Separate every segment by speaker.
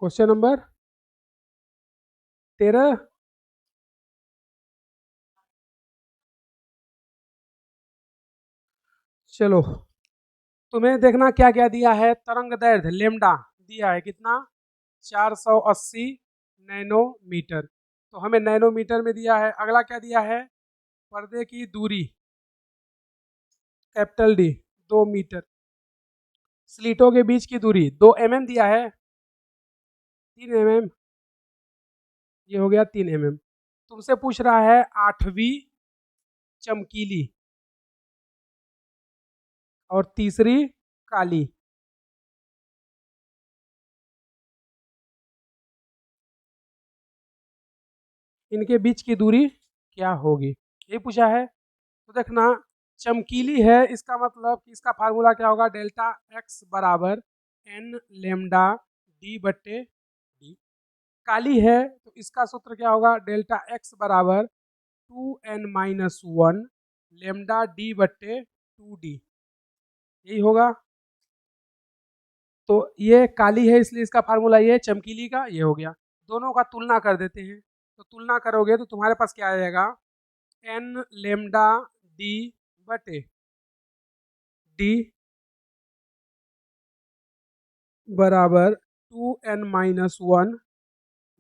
Speaker 1: Question number 13। चलो, तुम्हें देखना क्या क्या दिया है। तरंग दैर्ध्य लेमडा दिया है कितना, 480 नैनोमीटर। तो हमें नैनोमीटर में दिया है। अगला क्या दिया है, पर्दे की दूरी कैपिटल डी 2 मीटर। स्लीटों के बीच की दूरी 2 mm दिया है, 3 mm, ये हो गया 3 mm। तुमसे पूछ रहा है 8वीं चमकीली और तीसरी काली, इनके बीच की दूरी क्या होगी, ये पूछा है। तो देखना, चमकीली है इसका मतलब कि इसका फार्मूला क्या होगा, डेल्टा एक्स बराबर एन लेमडा डी बट्टे डी। काली है तो इसका सूत्र क्या होगा, डेल्टा एक्स बराबर 2n-1 लेमडा डी बट्टे 2d, यही होगा। तो ये काली है इसलिए इसका फार्मूला ये, चमकीली का ये हो गया। दोनों का तुलना कर देते हैं। तो तुलना करोगे तो तुम्हारे पास क्या आ जाएगा, एन लेमडा डी बटे डी बराबर 2n-1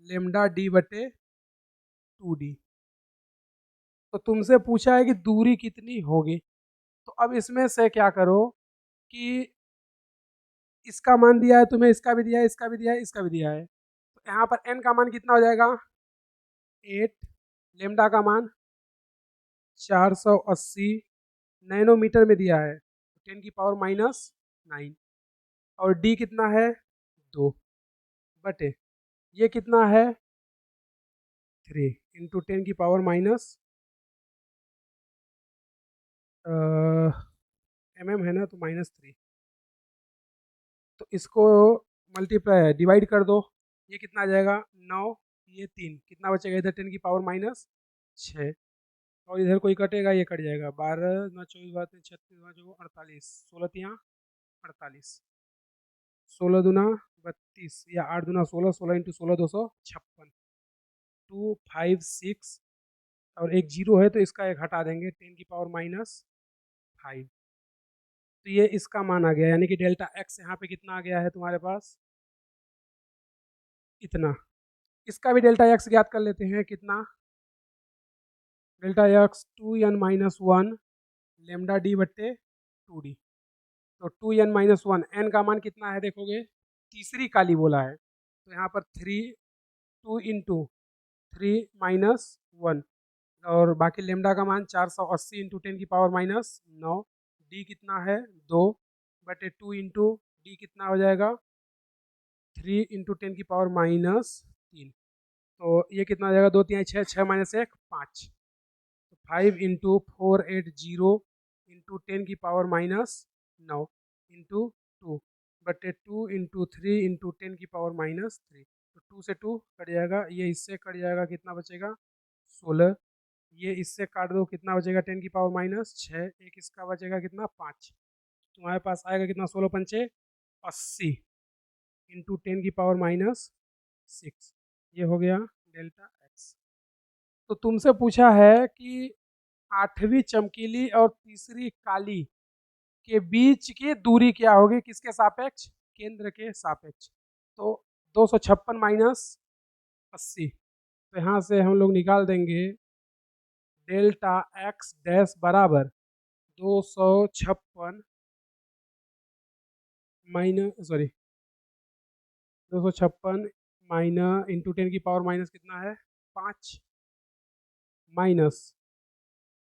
Speaker 1: लेमडा डी बटे 2d। तो तुमसे पूछा है कि दूरी कितनी होगी। तो अब इसमें से क्या करो कि इसका मान दिया है तुम्हें, इसका भी दिया है, इसका भी दिया है, इसका भी दिया है। तो यहाँ पर n का मान कितना हो जाएगा 8, लेमडा का मान 480 नैनोमीटर में दिया है, 10⁻⁹ और d कितना है 2 बटे ये कितना है 3 इंटू 10⁻⁻, mm है ना तो -3। तो इसको मल्टीप्लाई डिवाइड कर दो, ये कितना आ जाएगा 9, ये 3, कितना बचेगा इधर 10⁻⁶, और इधर कोई कटेगा ये कट जाएगा, 12 9 24 बात 36 48, 16 यहाँ 48, 16 दूना 32 या 8 दूना 16, 16 इंटू 16 256, 256, और एक जीरो है तो इसका एक हटा देंगे 10⁻⁵। तो ये इसका मान आ गया, यानी कि डेल्टा एक्स यहाँ पे कितना आ गया है तुम्हारे पास, इतना। इसका भी डेल्टा एक्स ज्ञात कर लेते हैं, कितना, delta x 2n-1 lambda D बट्टे 2d। तो 2n-1, n का मान कितना है देखोगे, तीसरी काली बोला है तो यहाँ पर 3, 2 इंटू 3-1, और बाकी लेमडा का मान 480 इंटू 10⁻⁹, डी कितना है 2 बटे 2 इंटू डी कितना हो जाएगा 3 इंटू 10⁻⁻3। तो ये कितना हो जाएगा, 2 3 6, 6 माइनस 1 5, तो 5 इंटू 480 इंटू 10⁻⁹ इंटू 2 बटे 2 इंटू 3 इंटू 10⁻⁻3। तो 2 से 2 कट जाएगा, ये इससे कट जाएगा, कितना बचेगा 16, ये इससे काट दो कितना बचेगा 10⁻⁻6, एक इसका बचेगा कितना 5। तुम्हारे पास आएगा कितना, 16 पंचे 80 इंटू 10⁻⁻6, ये हो गया डेल्टा एक्स। तो तुमसे पूछा है कि 8वीं चमकीली और तीसरी काली के बीच की दूरी क्या होगी, किसके सापेक्ष, केंद्र के सापेक्ष। तो 256 माइनस 80, तो यहाँ से हम लोग निकाल देंगे डेल्टा एक्स डैश बराबर 256 माइनस, सॉरी 256 माइनस इंटू 10⁻⁻ कितना है 5, माइनस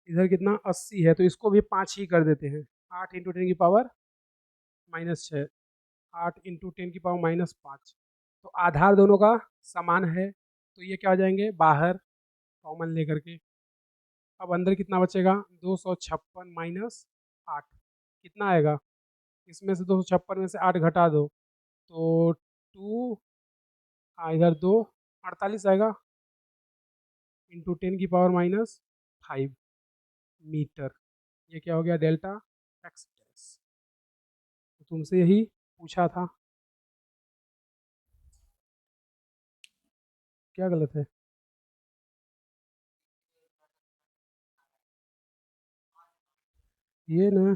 Speaker 1: इधर कितना 80 है तो इसको भी 5 ही कर देते हैं, 8 इंटू 10⁻⁻6, 8 इंटू 10⁻⁻5। तो आधार दोनों का समान है तो ये क्या हो जाएंगे बाहर कॉमन लेकर के। अब अंदर कितना बचेगा 256 माइनस 8, कितना आएगा, इसमें से 256 में से 8 घटा दो तो 2, इधर 2 48 आएगा इंटू 10⁻⁵ मीटर। ये क्या हो गया डेल्टा एक्स डैश। तो तुमसे यही पूछा था। क्या गलत है? ये ना,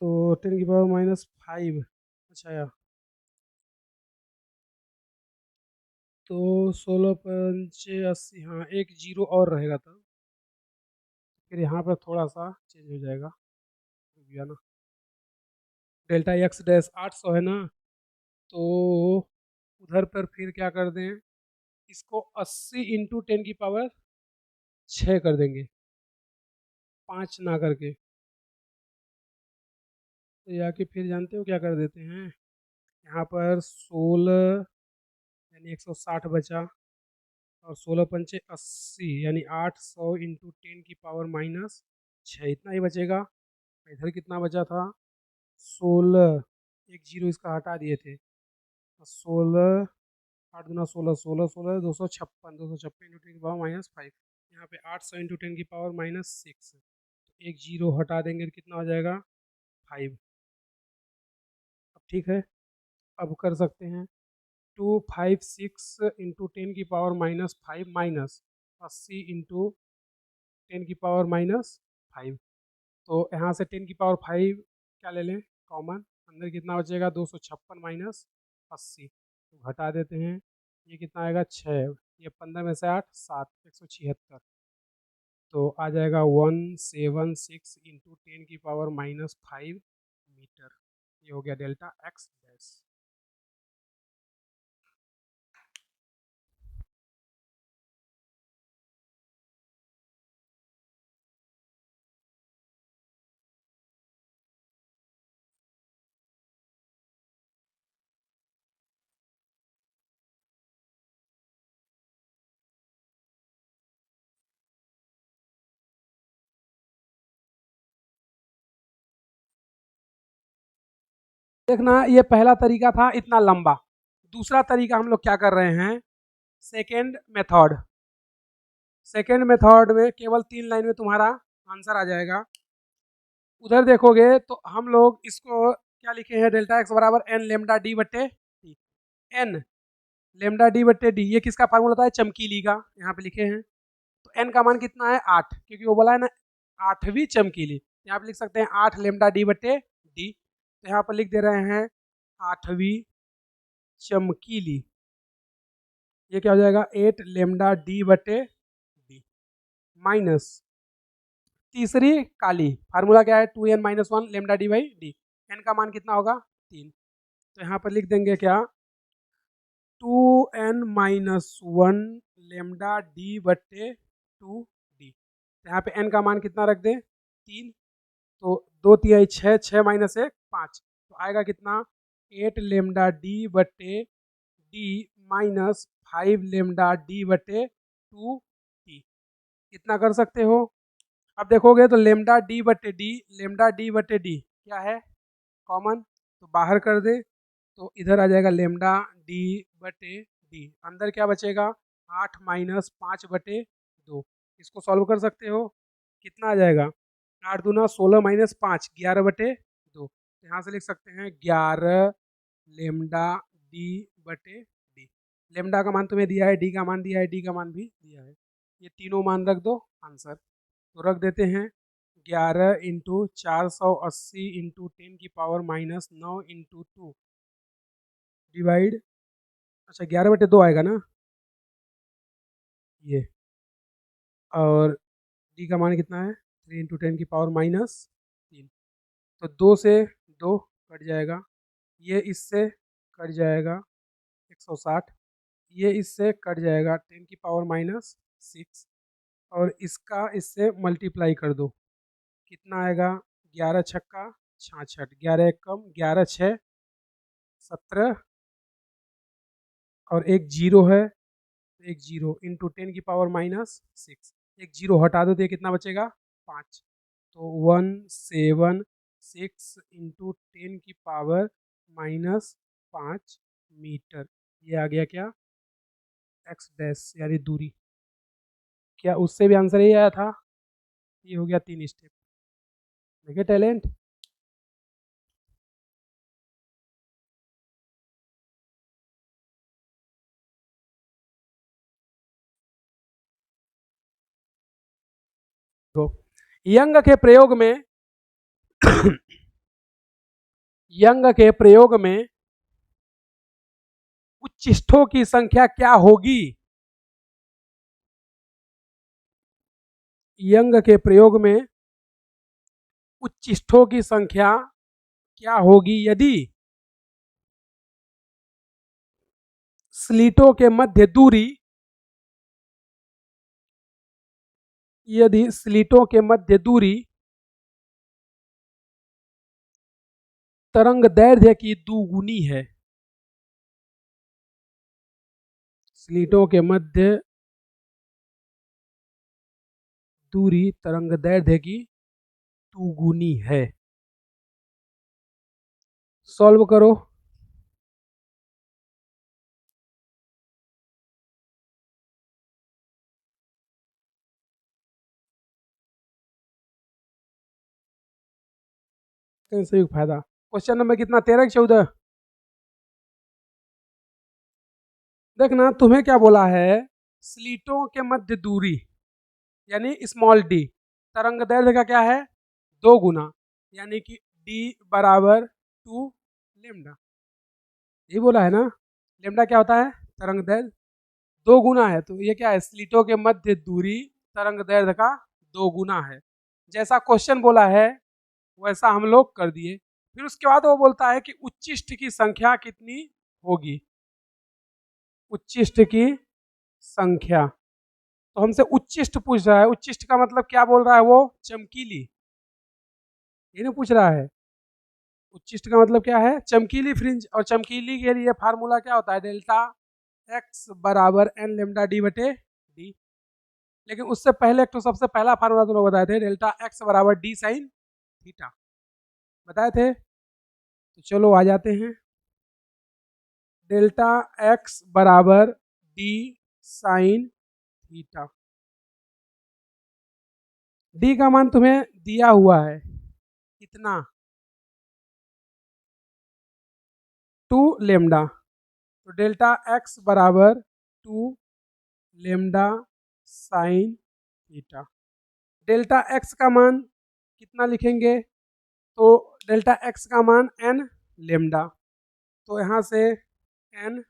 Speaker 1: तो 10⁻⁵ अच्छा यार, तो 16×5 = 80, हाँ एक जीरो और रहेगा तब, फिर यहाँ पर थोड़ा सा चेंज हो जाएगा, हो गया ना। डेल्टा एक्स डैश 800 है ना, तो उधर पर फिर क्या कर दें, इसको 80 × 10⁶ कर देंगे, 5 ना करके। तो या कि फिर जानते हो क्या कर देते हैं, यहाँ पर 16 यानी 160 बचा, और 16×5 = 80 यानी 800 × 10⁻⁻6, इतना ही बचेगा। इधर कितना बचा था, 16, एक जीरो इसका हटा दिए थे, 16, 8×2 = 16, 16 16 256, 256 × 10⁻⁻5, यहाँ पे 800 × 10⁻⁻6, एक जीरो हटा देंगे तो कितना हो जाएगा, 5। अब ठीक है, अब कर सकते हैं 256 × 10⁻⁻5 माइनस 80 × 10⁻�5। तो यहाँ से 10⁵ क्या ले लें कॉमन, अंदर कितना बचेगा, 256 माइनस 80, तो घटा देते हैं, ये कितना आएगा 6, ये 15 में से 8 7, 176, तो आ जाएगा 176 × 10⁻⁻5 मीटर। ये हो गया डेल्टा एक्स डैश। देखना, ये पहला तरीका था इतना लंबा। दूसरा तरीका हम लोग क्या कर रहे हैं, सेकेंड मेथड। सेकेंड मेथड में केवल 3 लाइन में तुम्हारा आंसर आ जाएगा। उधर देखोगे तो हम लोग इसको क्या लिखे हैं, डेल्टा एक्स बराबर एन लेमडा डी बट्टे टी। एन लेमडा डी बट्टे डी, ये किसका फार्मूला था, चमकीली का, यहाँ पे लिखे हैं। तो एन का मान कितना है, 8, क्योंकि वो बोला है ना 8वीं चमकीली, यहाँ पे लिख सकते हैं 8 लेमडा डी बट्टे डी। तो यहाँ पर लिख दे रहे हैं 8वीं चमकीली, ये क्या हो जाएगा, 8 लेमडा डी बटे डी, माइनस तीसरी काली, फार्मूला क्या है, 2n-1 lambda D by D. N का मान कितना होगा, 3, तो यहाँ पर लिख देंगे क्या, 2n-1 लेमडा डी बटे 2d। यहाँ पे n का मान कितना रख दें, 3, तो 2×3 = 6, 6 माइनस 1 5, तो आएगा कितना, 8 लेमडा डी बटे डी माइनस 5 लेमडा डी बटे 2t। इतना कर सकते हो। अब देखोगे तो लेमडा डी बटे डी, लेमडा डी बटे डी क्या है, कॉमन, तो बाहर कर दे, तो इधर आ जाएगा लेमडा डी बटे डी, अंदर क्या बचेगा, 8 माइनस 5 बटे 2। इसको सॉल्व कर सकते हो, कितना आ जाएगा, 8 दूना 16 माइनस 5 11 बटे 2। यहाँ से लिख सकते हैं 11 लेमडा डी बटे डी। लेमडा का मान तुम्हें दिया है, डी का मान दिया है, डी का मान भी दिया है, ये तीनों मान रख दो आंसर। तो रख देते हैं 11 × 480 × 10⁻⁻9 × 2 डिवाइड, अच्छा 11/2 आएगा ना ये, और डी का मान कितना है, 3 × 10⁻⁻3, तो 2 से 2 कट जाएगा, ये इससे कट जाएगा 160, ये इससे कट जाएगा 10⁻⁻6, और इसका इससे मल्टीप्लाई कर दो, कितना आएगा, 11 छक्का 66, 11 एक कम, 11 6 17, और एक जीरो है, एक जीरो इंटू 10⁻⁻6, एक जीरो हटा दो तो ये कितना बचेगा, 5, तो 176 इंटू 10⁻⁻5 मीटर। ये आ गया क्या, एक्स डैश यानी दूरी। क्या उससे भी आंसर यही आया था, ये हो गया 3 स्टेप। देखिए टैलेंट। यंग के प्रयोग में यंग के प्रयोग में उच्चिष्ठों की संख्या क्या होगी? यंग के प्रयोग में उच्चिष्ठों की संख्या क्या होगी यदि स्लिटों के मध्य दूरी तरंग दैर्ध्य की दुगुनी है। स्लिटों के मध्य दूरी तरंग दैर्ध्य की दुगुनी है। सॉल्व करो। संयुक्त फायदा। क्वेश्चन नंबर कितना, 13 कि 14? देखना तुम्हें क्या बोला है, स्लिटों के मध्य दूरी यानी स्मॉल डी तरंग दैर्ध्य का क्या है 2 गुना, यानी कि डी बराबर 2 लेमडा। ये बोला है ना, लेमडा क्या होता है तरंग दैर्ध्य 2 गुना है, तो ये क्या है स्लिटों के मध्य दूरी तरंग दैर्ध्य का 2 गुना है। जैसा क्वेश्चन बोला है वैसा हम लोग कर दिए। फिर उसके बाद वो बोलता है कि उच्चिष्ठ की संख्या कितनी होगी। उच्चिष्ठ की संख्या, तो हमसे उच्चिष्ठ पूछ रहा है। उच्चिष्ठ का मतलब क्या बोल रहा है वो, चमकीली, ये नहीं पूछ रहा है। उच्चिष्ठ का मतलब क्या है, चमकीली फ्रिंज। और चमकीली के लिए फार्मूला क्या होता है, डेल्टा एक्स बराबर एन लेमडा डी बटे डी। लेकिन उससे पहले एक तो सबसे पहला फार्मूला तो लोग बताए थे, डेल्टा एक्स बराबर डी साइन थीटा बताए थे। तो चलो आ जाते हैं, डेल्टा एक्स बराबर डी साइन थीटा। डी का मान तुम्हें दिया हुआ है कितना, 2 लेमडा। तो डेल्टा एक्स बराबर 2 lambda sine theta. Delta x का मान कितना लिखेंगे, तो डेल्टा एक्स का मान एन लेमडा, तो यहाँ से एन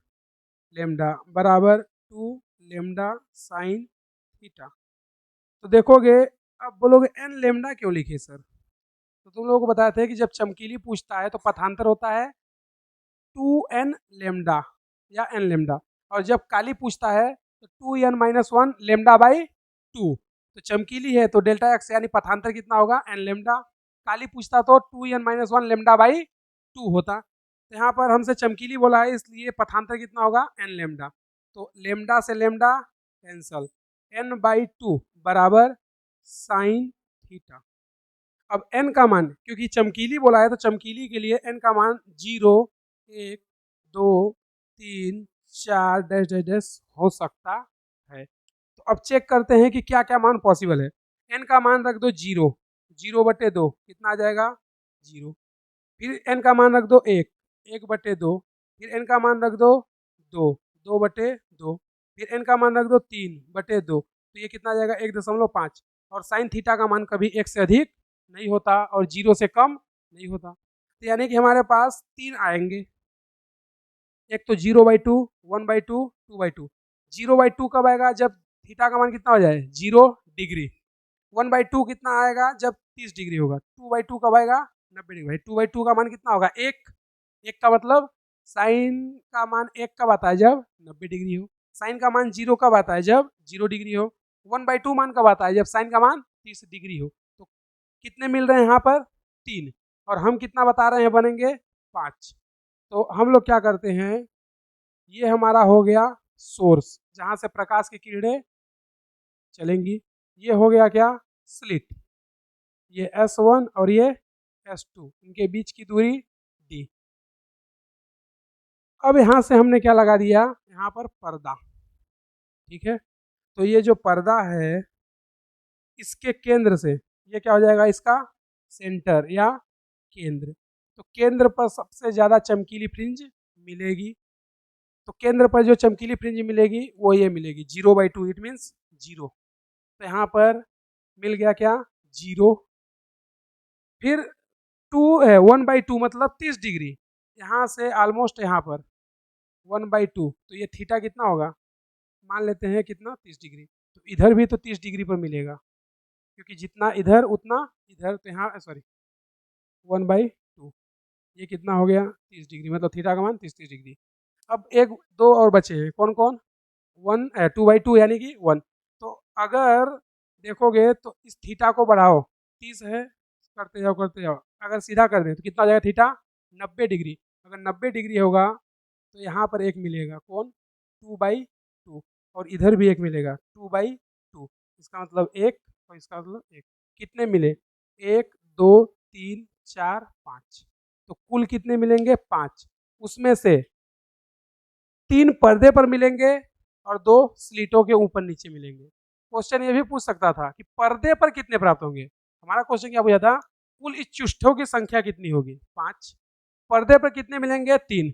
Speaker 1: लेमडा बराबर 2 लेमडा साइन थीटा। तो देखोगे, अब बोलोगे एन लेमडा क्यों लिखे सर, तो तुम लोगों को बताया था कि जब चमकीली पूछता है तो पथांतर होता है 2n लेमडा या n लेमडा, और जब काली पूछता है तो 2n-1 लेमडा बाई 2। तो चमकीली है तो डेल्टा एक्स यानी पथांतर कितना होगा n लेमडा, काली पूछता तो 2n-1 लेमडा बाई 2 होता। तो यहाँ पर हमसे चमकीली बोला है इसलिए पथांतर कितना होगा n लेमडा। तो लेमडा से लेमडा कैंसल, n बाई 2 बराबर साइन थीटा। अब n का मान, क्योंकि चमकीली बोला है तो चमकीली के लिए n का मान 0, 1, 2, 3, 4 डैश डैश डैश हो सकता है। तो अब चेक करते हैं कि क्या क्या मान पॉसिबल है। n का मान रख दो 0, 0/2 कितना आ जाएगा 0। फिर n का मान रख दो 1, 1/2। फिर n का मान रख दो 2, 2/2। फिर n का मान रख दो 3/2, तो ये कितना आ जाएगा 1.5। और साइन थीटा का मान कभी 1 से अधिक नहीं होता और 0 से कम नहीं होता, तो यानी कि हमारे पास 3 आएंगे। एक तो 0/2, 1/2, 2/2। 0/2 कब आएगा, जब थीटा का मान कितना हो जाए 0 डिग्री। 1/2 कितना आएगा, जब 30 डिग्री होगा। 2/2 कब आएगा 90 डिग्री। 2/2 का मान कितना होगा 1। 1 का मतलब साइन का मान 1 कब आता है, जब 90 डिग्री हो। साइन का मान 0 कब आता है, जब 0 डिग्री हो। 1/2 मान कब आता है, जब साइन का मान 30 डिग्री हो। तो कितने मिल रहे हैं यहाँ पर 3, और हम कितना बता रहे हैं बनेंगे 5। तो हम लोग क्या करते हैं, ये हमारा हो गया सोर्स जहाँ से प्रकाश की किरणें चलेंगी। ये हो गया क्या स्लिट, ये S1 और ये S2, इनके बीच की दूरी D। अब यहाँ से हमने क्या लगा दिया, यहाँ पर पर्दा, ठीक है। तो ये जो पर्दा है इसके केंद्र से ये क्या हो जाएगा, इसका सेंटर या केंद्र। तो केंद्र पर सबसे ज़्यादा चमकीली फ्रिंज मिलेगी। तो केंद्र पर जो चमकीली फ्रिंज मिलेगी वो ये मिलेगी 0/2, इट मीन्स 0। तो यहाँ पर मिल गया क्या 0, फिर 1/2 मतलब 30 डिग्री, यहाँ से ऑलमोस्ट यहाँ पर 1/2, तो ये थीटा कितना होगा, मान लेते हैं कितना 30 डिग्री, तो इधर भी तो 30 डिग्री पर मिलेगा, क्योंकि जितना इधर उतना इधर, तो यहाँ सॉरी 1/2, ये कितना हो गया 30 डिग्री, मतलब थीटा का मान 30 डिग्री। अब एक दो और बचे हैं, कौन कौन, 2/2 यानी कि 1। तो अगर देखोगे तो इस थीटा को बढ़ाओ, 30 है, करते जाओ, अगर सीधा कर दें तो कितना हो जाएगा थीटा, 90 डिग्री। अगर 90 डिग्री होगा तो यहाँ पर एक मिलेगा, कौन, 2/2, और इधर भी एक मिलेगा 2/2, इसका मतलब एक, और इसका मतलब एक, कितने मिले, 1 2 3 4 5, तो कुल कितने मिलेंगे 5, उसमें से 3 पर्दे पर मिलेंगे और 2 स्लीटों के ऊपर नीचे मिलेंगे। क्वेश्चन ये भी पूछ सकता था कि पर्दे पर कितने प्राप्त होंगे, हमारा क्वेश्चन क्या पूछा था, कुल इच्छुष्टों की संख्या कितनी होगी 5, पर्दे पर कितने मिलेंगे 3,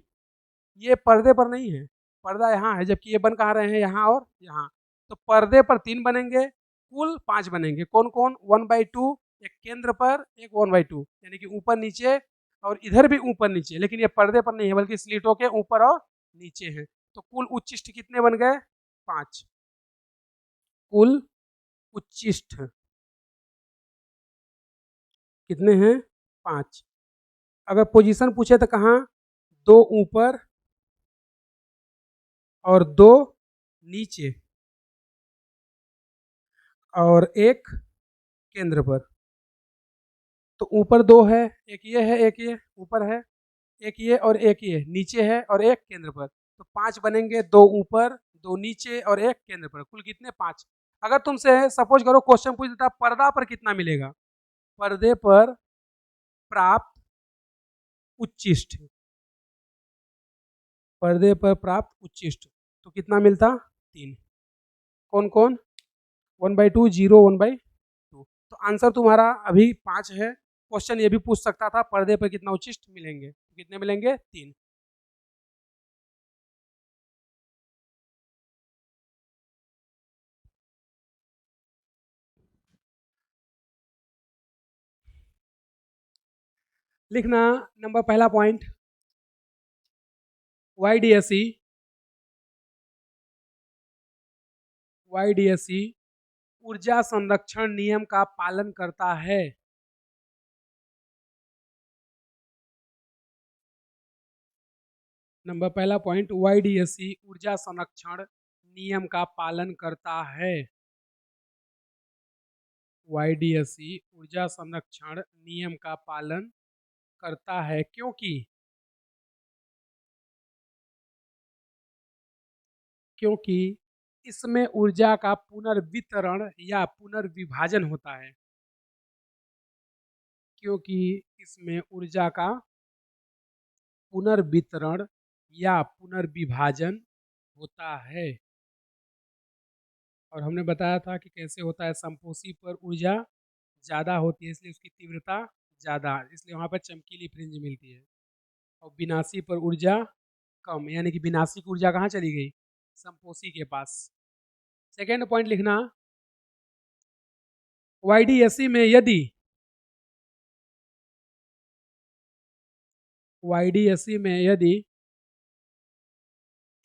Speaker 1: ये पर्दे पर नहीं है, पर्दा यहाँ है, जबकि ये बन कहाँ रहे हैं, यहाँ और यहाँ, तो पर्दे पर 3 बनेंगे, कुल 5 बनेंगे, कौन कौन, 1/2, एक केंद्र पर, एक 1/2, यानी कि ऊपर नीचे, और इधर भी ऊपर नीचे, लेकिन ये पर्दे पर नहीं है बल्कि स्लीटों के ऊपर और नीचे है। तो कुल उच्चिष्ट कितने बन गए 5, कुल उच्चिष्ट कितने हैं 5। अगर पोजीशन पूछे तो कहाँ, 2 ऊपर और 2 नीचे और एक केंद्र पर, तो ऊपर 2 है, एक ये है, एक ये ऊपर है, एक ये और एक ये नीचे है, और एक केंद्र पर, तो 5 बनेंगे, 2 ऊपर 2 नीचे और एक केंद्र पर, कुल कितने 5। अगर तुमसे सपोज करो क्वेश्चन पूछ देता पर्दा पर कितना मिलेगा, पर्दे पर प्राप्त उच्चिष्ट, पर्दे पर प्राप्त उच्चिष्ट, तो कितना मिलता 3, कौन कौन, 1/2, 0, 1/2, तो आंसर तुम्हारा अभी 5 है। क्वेश्चन ये भी पूछ सकता था पर्दे पर कितना उच्चिष्ट मिलेंगे, कितने मिलेंगे 3। लिखना नंबर पहला पॉइंट, YDSE ऊर्जा संरक्षण नियम का पालन करता है। नंबर पहला पॉइंट, YDSE ऊर्जा संरक्षण नियम का पालन करता है। YDSE ऊर्जा संरक्षण नियम का पालन करता है क्योंकि इसमें ऊर्जा का पुनर्वितरण या पुनर्विभाजन होता है, क्योंकि इसमें ऊर्जा का पुनर्वितरण या पुनर्विभाजन होता है। और हमने बताया था कि कैसे होता है, संपोषी पर ऊर्जा ज़्यादा होती है इसलिए उसकी तीव्रता ज़्यादा, इसलिए वहाँ पर चमकीली फ्रिंज मिलती है, और विनाशी पर ऊर्जा कम, यानी कि विनाशी की ऊर्जा कहाँ चली गई, संपोषी के पास। सेकेंड पॉइंट लिखना, YDSE में यदि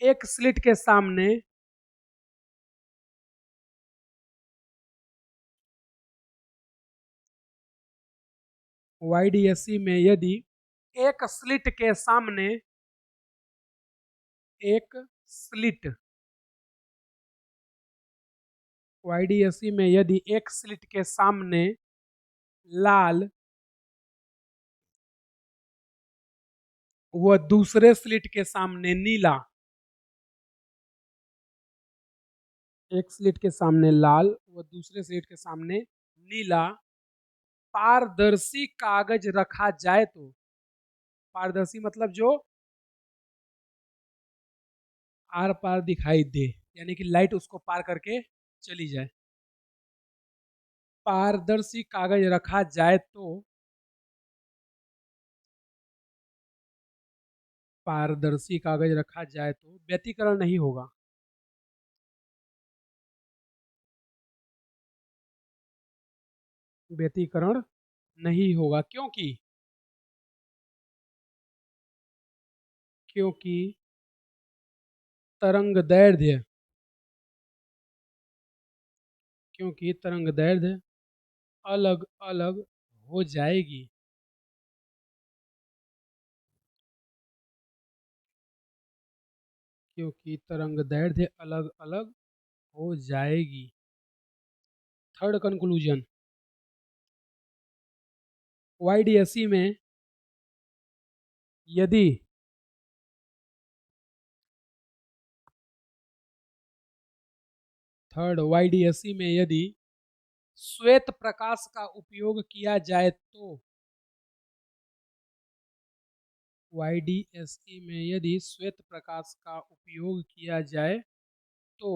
Speaker 1: एक स्लिट के सामने YDSE में यदि एक स्लिट के सामने एक स्लिट YDSE में यदि एक स्लिट के सामने लाल व दूसरे स्लिट के सामने नीला, एक स्लिट के सामने लाल व दूसरे स्लिट के सामने नीला पारदर्शी कागज रखा जाए तो, पारदर्शी मतलब जो आर पार दिखाई दे, यानी कि लाइट उसको पार करके चली जाए, पारदर्शी कागज रखा जाए तो, पारदर्शी कागज रखा जाए तो व्यतिकरण नहीं होगा, व्यतिकरण नहीं होगा। क्योंकि तरंग दैर्ध्य क्योंकि तरंग दैर्ध्य अलग अलग हो जाएगी। क्योंकि तरंग दैर्ध्य अलग अलग हो जाएगी। थर्ड कंक्लूजन, YDSE में यदि YDSE में यदि श्वेत प्रकाश का उपयोग किया जाए तो YDSE में यदि श्वेत प्रकाश का उपयोग किया जाए तो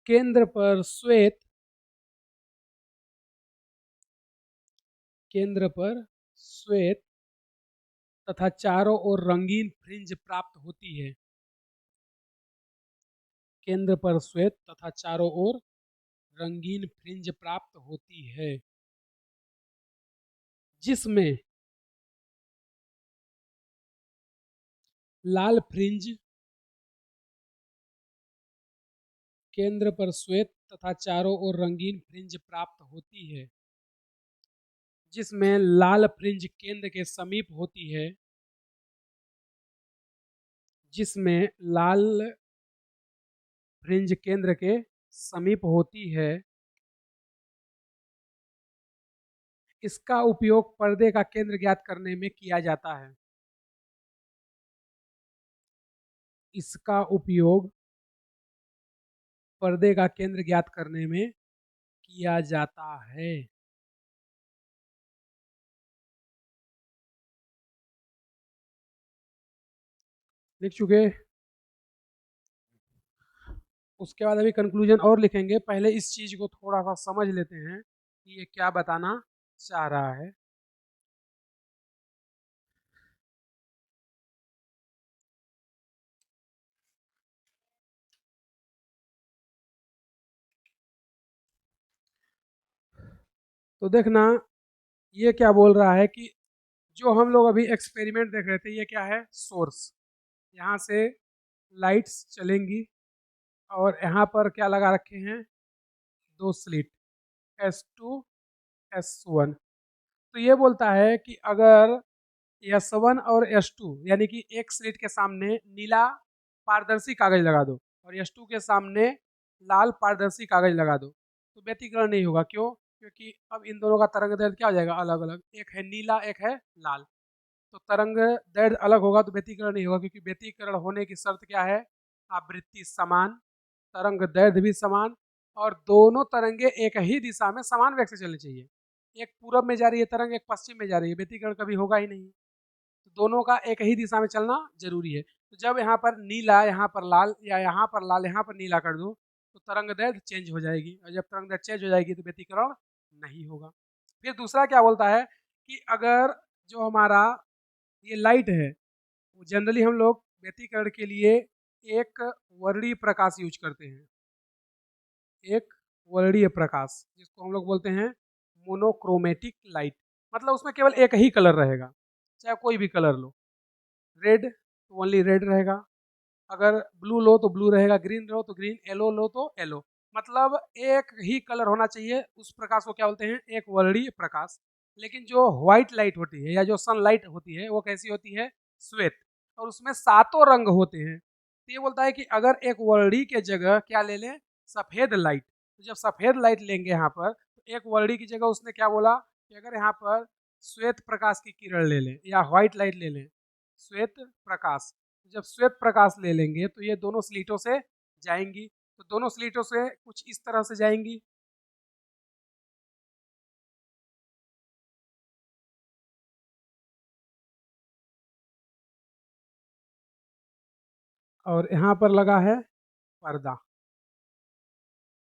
Speaker 1: केंद्र पर श्वेत तथा चारों ओर रंगीन फ्रिंज प्राप्त होती है। केंद्र पर श्वेत तथा चारों ओर रंगीन फ्रिंज प्राप्त होती है, जिसमें लाल फ्रिंज केंद्र पर श्वेत तथा चारों ओर रंगीन फ्रिंज प्राप्त होती है, जिसमें लाल फ्रिंज केंद्र के समीप होती है, जिसमें लाल फ्रिंज केंद्र के समीप होती है। इसका उपयोग पर्दे का केंद्र ज्ञात करने में किया जाता है। इसका उपयोग पर्दे का केंद्र ज्ञात करने में किया जाता है। लिख चुके। उसके बाद अभी कंक्लूजन और लिखेंगे, पहले इस चीज को थोड़ा सा समझ लेते हैं कि ये क्या बताना चाह रहा है। तो देखना, ये क्या बोल रहा है कि जो हम लोग अभी एक्सपेरिमेंट देख रहे थे, ये क्या है, सोर्स। यहाँ से लाइट्स चलेंगी और यहाँ पर क्या लगा रखे हैं, दो स्लिट S2 S1। तो ये बोलता है कि अगर S1 और S2 यानी कि एक स्लिट के सामने नीला पारदर्शी कागज लगा दो और S2 के सामने लाल पारदर्शी कागज लगा दो तो व्यतिकरण नहीं होगा। क्यों? क्योंकि अब इन दोनों का तरंग दैर्ध्य क्या हो जाएगा, अलग अलग। एक है नीला, एक है लाल, तो तरंग दैर्ध्य अलग होगा तो व्यतिकरण नहीं होगा। क्योंकि व्यतिकरण होने की शर्त क्या है, आवृत्ति समान, तरंग दैर्ध्य भी समान, और दोनों तरंगे एक ही दिशा में समान वेग से चलनी चाहिए। एक पूरब में जा रही है तरंग, एक पश्चिम में जा रही है, व्यतिकरण कभी होगा ही नहीं। तो दोनों का एक ही दिशा में चलना जरूरी है। तो जब यहाँ पर नीला यहाँ पर लाल या यहाँ पर लाल यहाँ पर नीला कर दूँ तो तरंग दैर्ध्य चेंज हो जाएगी, और जब तरंग दैर्ध्य चेंज हो जाएगी तो व्यतिकरण नहीं होगा। फिर दूसरा क्या बोलता है कि अगर जो हमारा ये लाइट है, जनरली हम लोग व्यतिकरण के लिए एक वर्णीय प्रकाश यूज करते हैं। एक वर्णीय प्रकाश जिसको हम लोग बोलते हैं मोनोक्रोमेटिक लाइट, मतलब उसमें केवल एक ही कलर रहेगा, चाहे कोई भी कलर लो। रेड तो ओनली रेड रहेगा, अगर ब्लू लो तो ब्लू रहेगा, ग्रीन लो तो ग्रीन, येलो लो तो येलो। मतलब एक ही कलर होना चाहिए। उस प्रकाश को क्या बोलते हैं, एक वर्णीय प्रकाश। लेकिन जो व्हाइट लाइट होती है या जो सनलाइट होती है वो कैसी होती है, श्वेत, और उसमें सातों रंग होते हैं। तो ये बोलता है कि अगर एक वर्णी के जगह क्या ले लें, सफेद लाइट, तो जब सफेद लाइट लेंगे यहाँ पर तो एक वर्णी की जगह उसने क्या बोला कि अगर यहाँ पर श्वेत प्रकाश की किरण ले लें या व्हाइट लाइट ले लें, श्वेत प्रकाश, जब श्वेत प्रकाश ले लेंगे तो ये दोनों स्लीटों से जाएंगी। तो दोनों स्लीटों से कुछ इस तरह से जाएंगी, और यहाँ पर लगा है पर्दा।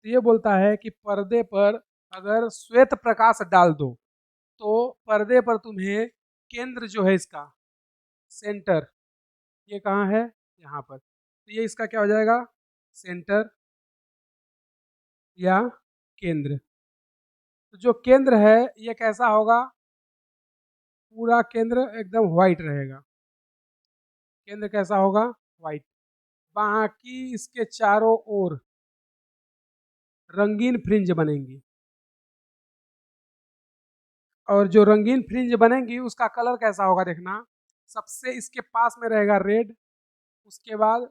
Speaker 1: तो ये बोलता है कि पर्दे पर अगर श्वेत प्रकाश डाल दो तो पर्दे पर तुम्हें केंद्र जो है इसका, सेंटर, ये कहाँ है, यहाँ पर, तो ये इसका क्या हो जाएगा, सेंटर या केंद्र। तो जो केंद्र है ये कैसा होगा, पूरा केंद्र एकदम व्हाइट रहेगा, केंद्र कैसा होगा, व्हाइट। बाकी इसके चारों ओर रंगीन फ्रिंज बनेंगी, और जो रंगीन फ्रिंज बनेंगी उसका कलर कैसा होगा देखना, सबसे इसके पास में रहेगा रेड, उसके बाद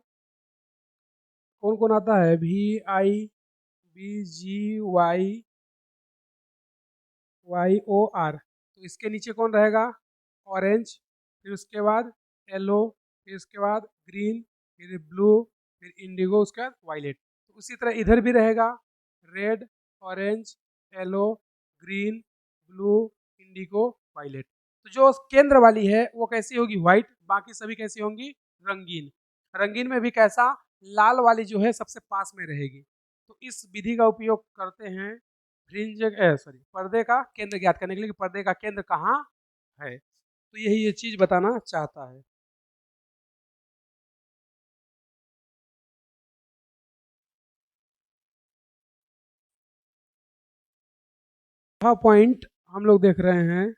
Speaker 1: कौन कौन आता है, VIBGYYOR, तो इसके नीचे कौन रहेगा, ऑरेंज, फिर उसके बाद येलो, फिर उसके बाद ग्रीन, फिर ब्लू, फिर इंडिगो, उसके बाद वायलेट। तो उसी तरह इधर भी रहेगा, red, orange, yellow, green, blue, indigo, violet. तो जो केंद्र वाली है वो कैसी होगी, व्हाइट, बाकी सभी कैसी होंगी, रंगीन। रंगीन में भी कैसा, लाल वाली जो है सबसे पास में रहेगी। तो इस विधि का उपयोग करते हैं फ्रिंज सॉरी पर्दे का केंद्र ज्ञात करने के लिए कि पर्दे का केंद्र कहाँ है। तो यही ये चीज बताना चाहता है। यह पॉइंट हम लोग देख रहे हैं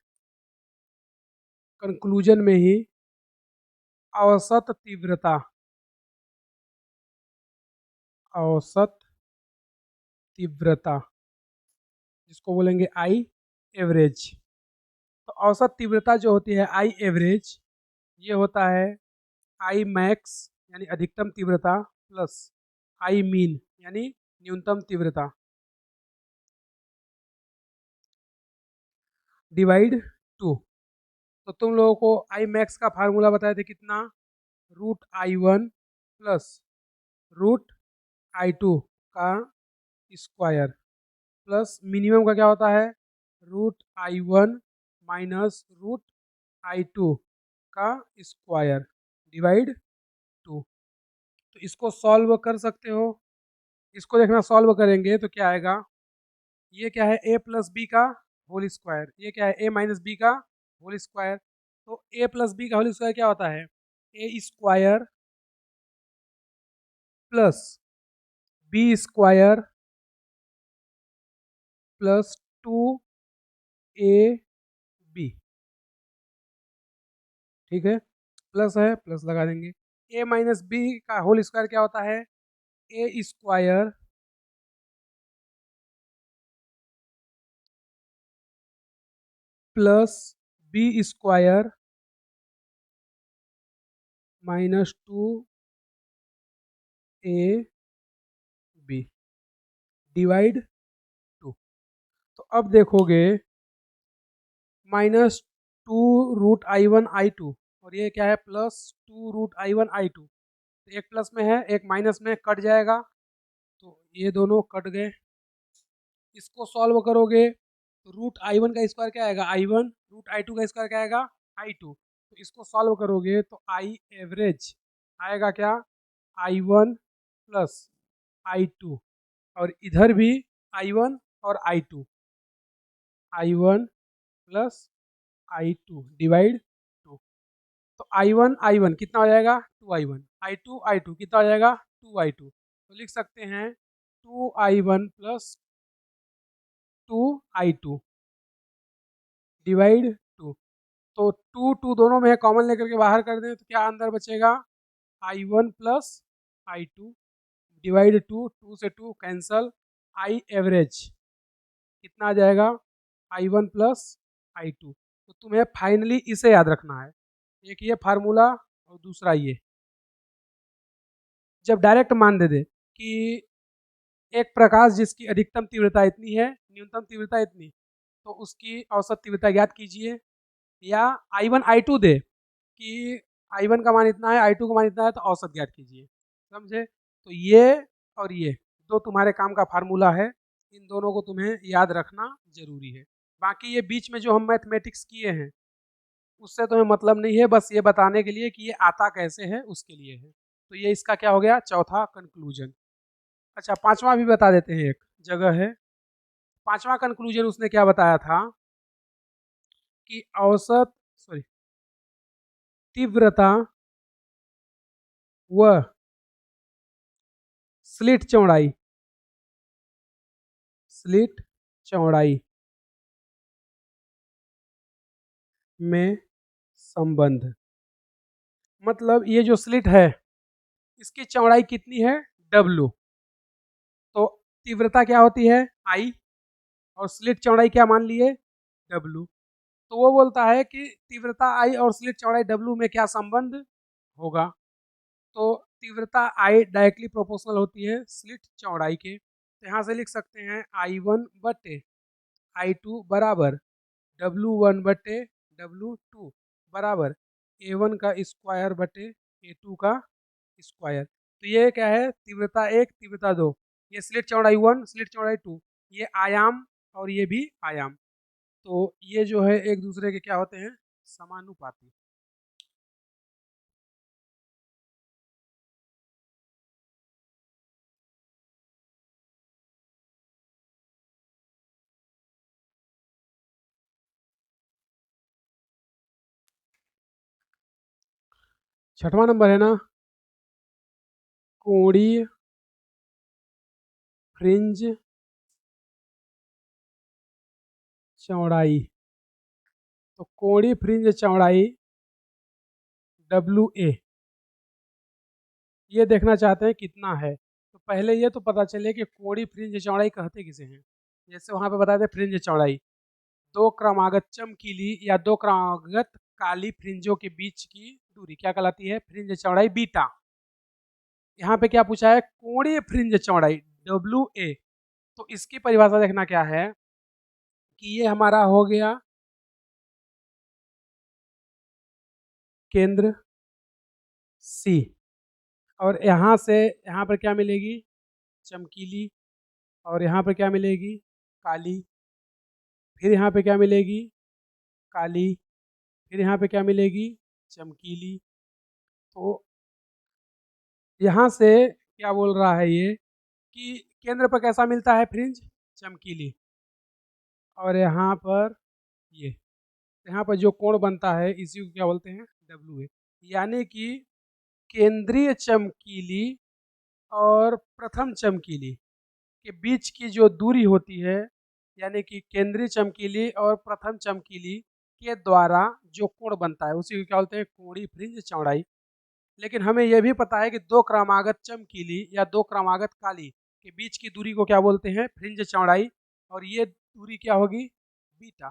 Speaker 1: कंक्लूजन में ही, औसत तीव्रता, औसत तीव्रता जिसको बोलेंगे आई एवरेज। तो औसत तीव्रता जो होती है आई एवरेज, ये होता है आई मैक्स यानी अधिकतम तीव्रता प्लस आई मीन यानी न्यूनतम तीव्रता डिवाइड 2। तो तुम लोगों को आई मैक्स का फार्मूला बताए थे कितना, √I1 प्लस √I2 का स्क्वायर, प्लस मिनिमम का क्या होता है, √I1 माइनस √I2 का स्क्वायर डिवाइड 2। तो इसको सॉल्व कर सकते हो, इसको देखना सॉल्व करेंगे तो क्या आएगा, ये क्या है a प्लस बी का होल स्क्वायर, ये क्या है a माइनस बी का होल स्क्वायर। तो a प्लस बी का होल स्क्वायर क्या होता है, a square plus B square plus 2ab, ठीक है, प्लस है प्लस लगा देंगे। a माइनस बी का होल स्क्वायर क्या होता है, a square plus B square minus 2ab divide 2। तो अब देखोगे -2√I1I2 और ये क्या है +2√I1I2, तो एक प्लस में है एक माइनस में, कट जाएगा, तो ये दोनों कट गए। इसको सॉल्व करोगे तो √I1 का स्क्वायर क्या आएगा, I1, √I2 का स्क्वायर क्या आएगा, I2। तो इसको सॉल्व करोगे तो आई एवरेज आएगा क्या, I1 प्लस I2, और इधर भी I1 और I2, I1 plus I2 divide 2। तो I1 कितना हो जाएगा, 2I1, I2 कितना हो जाएगा, 2I2। तो लिख सकते हैं 2I1 प्लस 2I2 डिवाइड 2। तो 2 दोनों में है, कॉमन लेकर के बाहर कर दें तो क्या अंदर बचेगा, I1 प्लस I2 डिवाइड 2, 2 से 2 कैंसल, आई एवरेज कितना आ जाएगा, I1 प्लस I2। तो तुम्हें फाइनली इसे याद रखना है, एक ये फार्मूला और दूसरा ये। जब डायरेक्ट मान दे दे कि एक प्रकाश जिसकी अधिकतम तीव्रता इतनी है, न्यूनतम तीव्रता इतनी, तो उसकी औसत तीव्रता ज्ञात कीजिए, या I1 I2 दे कि I1 का मान इतना है, I2 का मान इतना है, तो औसत ज्ञात कीजिए, समझे। तो ये और ये दो तुम्हारे काम का फार्मूला है, इन दोनों को तुम्हें याद रखना जरूरी है। बाकी ये बीच में जो हम मैथमेटिक्स किए हैं उससे तुम्हें मतलब नहीं है, बस ये बताने के लिए कि ये आता कैसे है उसके लिए है। तो ये इसका क्या हो गया, चौथा कंक्लूजन। अच्छा पांचवा भी बता देते हैं, एक जगह है पांचवा कंक्लूजन, उसने क्या बताया था कि औसत सॉरी तीव्रता व स्लिट चौड़ाई, स्लिट चौड़ाई में संबंध, मतलब ये जो स्लिट है इसकी चौड़ाई कितनी है, W, तो तीव्रता क्या होती है, I, और स्लिट चौड़ाई क्या मान लिए, W। तो वो बोलता है कि तीव्रता I और स्लिट चौड़ाई W में क्या संबंध होगा, तो तीव्रता I डायरेक्टली प्रोपोर्शनल होती है स्लिट चौड़ाई के, तो यहाँ से लिख सकते हैं I1 बटे I2 बराबर W1 बटे W2 बराबर A1 का स्क्वायर बटे A2 का स्क्वायर। तो ये क्या है, तीव्रता 1 तीव्रता 2, ये स्लिट चौड़ाई 1 स्लिट चौड़ाई 2, ये आयाम और ये भी आयाम, तो ये जो है एक दूसरे के क्या होते हैं, समानुपाती। छठवां नंबर है ना, कोणीय फ्रिंज चौड़ाई। तो कोणीय फ्रिंज चौड़ाई WA ये देखना चाहते हैं कितना है, तो पहले ये तो पता चले कि कोणीय फ्रिंज चौड़ाई कहते किसे हैं। जैसे वहां पे बताते फ्रिंज चौड़ाई, दो क्रमागत चमकीली या दो क्रमागत काली फ्रिंजों के बीच की दूरी क्या कहलाती है, फ्रिंज चौड़ाई बीटा। यहाँ पे क्या पूछा है, कोणीय फ्रिंज चौड़ाई WA, तो इसकी परिभाषा देखना क्या है कि ये हमारा हो गया केंद्र C, और यहाँ से यहाँ पर क्या मिलेगी, चमकीली, और यहाँ पर क्या मिलेगी, काली, फिर यहाँ पे क्या मिलेगी, काली, फिर यहाँ पे क्या मिलेगी, चमकीली। तो यहाँ से क्या बोल रहा है ये कि केंद्र पर कैसा मिलता है फ्रिंज, चमकीली, और यहाँ पर ये, यहाँ पर जो कोण बनता है इसी को क्या बोलते हैं, WA, यानी कि केंद्रीय चमकीली और प्रथम चमकीली के बीच की जो दूरी होती है, यानी कि केंद्रीय चमकीली और प्रथम चमकीली के द्वारा जो कोण बनता है उसी को क्या बोलते हैं, कोणीय फ्रिंज चौड़ाई। लेकिन हमें यह भी पता है कि दो क्रमागत चमकीली या दो क्रमागत काली के बीच की दूरी को क्या बोलते हैं, फ्रिंज चौड़ाई, और ये दूरी क्या होगी, बीटा।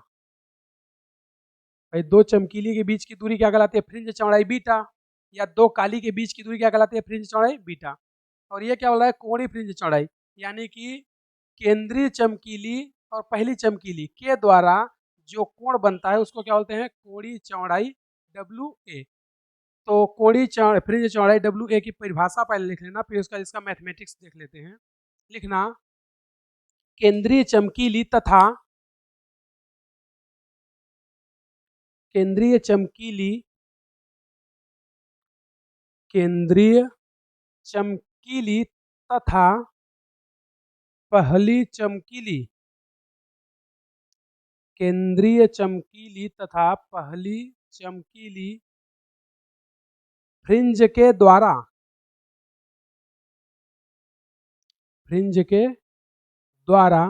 Speaker 1: भाई दो चमकीली के बीच की दूरी क्या कहलाती है, फ्रिंज चौड़ाई बीटा, या दो काली के बीच की दूरी क्या कहलाती है, फ्रिंज चौड़ाई बीटा। और ये क्या बोल रहा है, कोणीय फ्रिंज चौड़ाई, यानी कि केंद्रीय चमकीली और पहली चमकीली के द्वारा जो कोण बनता है उसको क्या बोलते हैं, कोणीय चौड़ाई WA। तो कोणीय फ्रिंज चौड़ाई WA की परिभाषा पहले लिख लेना, फिर उसका इसका मैथमेटिक्स देख लेते हैं। लिखना, केंद्रीय चमकीली तथा केंद्रीय चमकीली, केंद्रीय चमकीली तथा पहली चमकीली, केंद्रीय चमकीली तथा पहली चमकीली फ्रिंज के द्वारा, फ्रिंज के द्वारा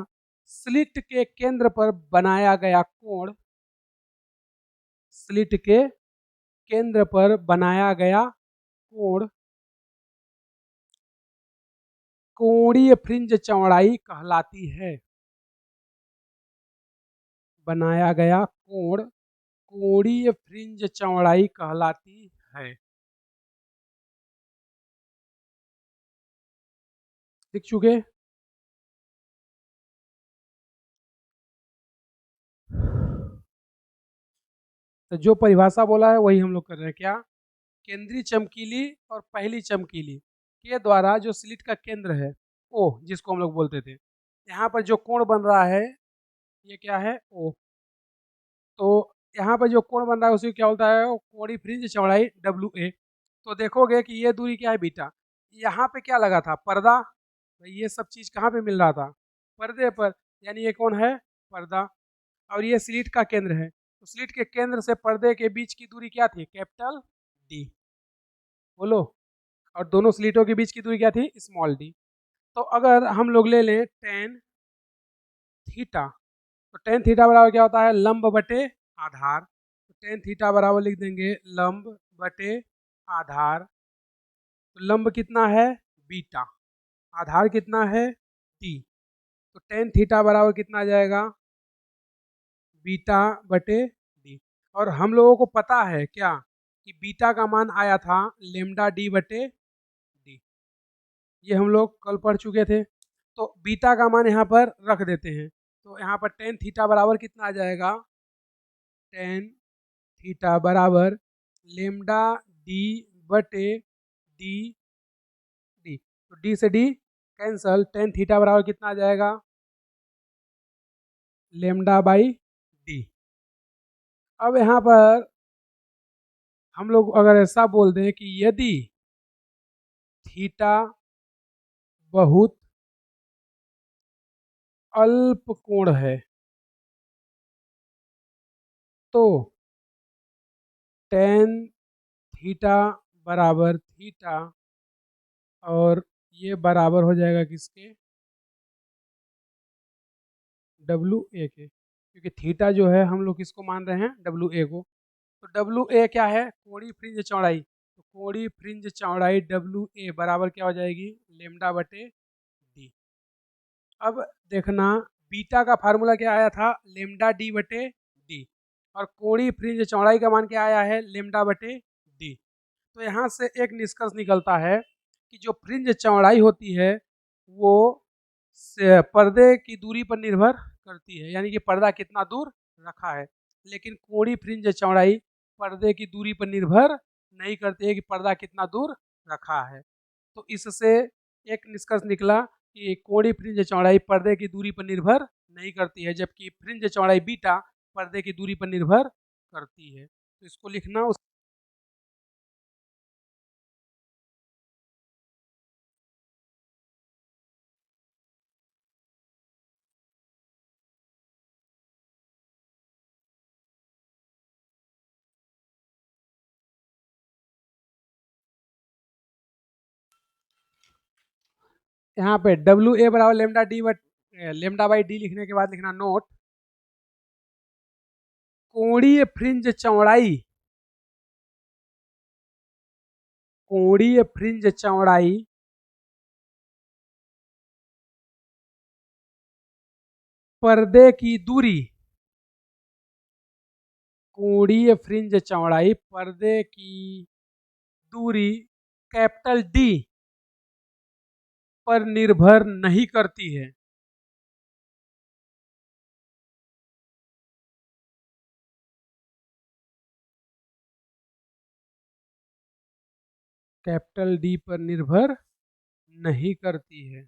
Speaker 1: स्लिट के केंद्र पर बनाया गया कोण, स्लिट के केंद्र पर बनाया गया कोण कोणीय फ्रिंज चौड़ाई कहलाती है। बनाया गया कोण कोणीय फ्रिंज चौड़ाई कहलाती है। लिख चुके, तो जो परिभाषा बोला है वही हम लोग कर रहे हैं, क्या, केंद्रीय चमकीली और पहली चमकीली के द्वारा जो स्लिट का केंद्र है O, जिसको हम लोग बोलते थे, यहाँ पर जो कोण बन रहा है ये क्या है, O। तो यहाँ पर जो कोण बन रहा है उसी को क्या बोलता है, कोणीय फ्रिंज चौड़ाई WA। तो देखोगे कि ये दूरी क्या है, बीटा। यहाँ पे क्या लगा था, पर्दा, भाई ये सब चीज कहाँ पे मिल रहा था, पर्दे पर, यानी ये कौन है, पर्दा, और ये स्लिट का केंद्र है, तो स्लिट के केंद्र से पर्दे के बीच की दूरी क्या थी, कैपिटल D, बोलो, और दोनों स्लिटों के बीच की दूरी क्या थी, स्मॉल d। तो अगर हम लोग ले लें tan थीटा, तो टेन थीटा बराबर क्या होता है, लंब बटे आधार। तो टेन थीटा बराबर लिख देंगे लंब बटे आधार। तो लंब कितना है बीटा, आधार कितना है टी, तो टेन थीटा बराबर कितना आ जाएगा, बीटा बटे डी। और हम लोगों को पता है क्या कि बीटा का मान आया था लेमडा डी बटे डी, ये हम लोग कल पढ़ चुके थे। तो बीटा का मान यहाँ पर रख देते हैं, तो यहाँ पर टेन थीटा बराबर कितना आ जाएगा, टेन थीटा बराबर लेमडा डी बटे डी डी, तो डी से डी कैंसल, टेन थीटा बराबर कितना आ जाएगा, लेमडा बाई डी। अब यहाँ पर हम लोग अगर ऐसा बोल दें कि यदि थीटा बहुत अल्प कोण है तो टेन थीटा बराबर थीटा, और ये बराबर हो जाएगा किसके, डब्लू ए के, क्योंकि थीटा जो है हम लोग किसको मान रहे हैं, डब्लू ए को। तो डब्लू ए क्या है, कोणीय फ्रिंज चौड़ाई, तो कोणीय फ्रिंज चौड़ाई डब्लू ए बराबर क्या हो जाएगी, लेमडा बटे डी। अब देखना बीटा का फार्मूला क्या आया था, लेमडा डी बटे डी, और कोणीय फ्रिंज चौड़ाई का मान क्या आया है, लेमडा बटे डी। तो यहाँ से एक निष्कर्ष निकलता है कि जो फ्रिंज चौड़ाई होती है वो पर्दे की दूरी पर निर्भर करती है, यानी कि पर्दा कितना दूर रखा है, लेकिन कोणीय फ्रिंज चौड़ाई पर्दे की दूरी पर निर्भर नहीं करती है कि पर्दा कितना दूर रखा है। तो इससे एक निष्कर्ष निकला कि कोणीय फ्रिंज चौड़ाई पर्दे की दूरी पर निर्भर नहीं करती है, जबकि फ्रिंज चौड़ाई बीटा पर्दे की दूरी पर निर्भर करती है। तो इसको लिखना उस यहाँ पे डब्ल्यू ए बराबर lambda D but lambda by D लिखने के बाद लिखना नोट, कोणीय फ्रिंज चौड़ाई, कोणीय फ्रिंज चौड़ाई पर्दे की दूरी, कोणीय फ्रिंज चौड़ाई पर्दे की दूरी कैपिटल डी पर निर्भर नहीं करती है। कैपिटल डी पर निर्भर नहीं करती है।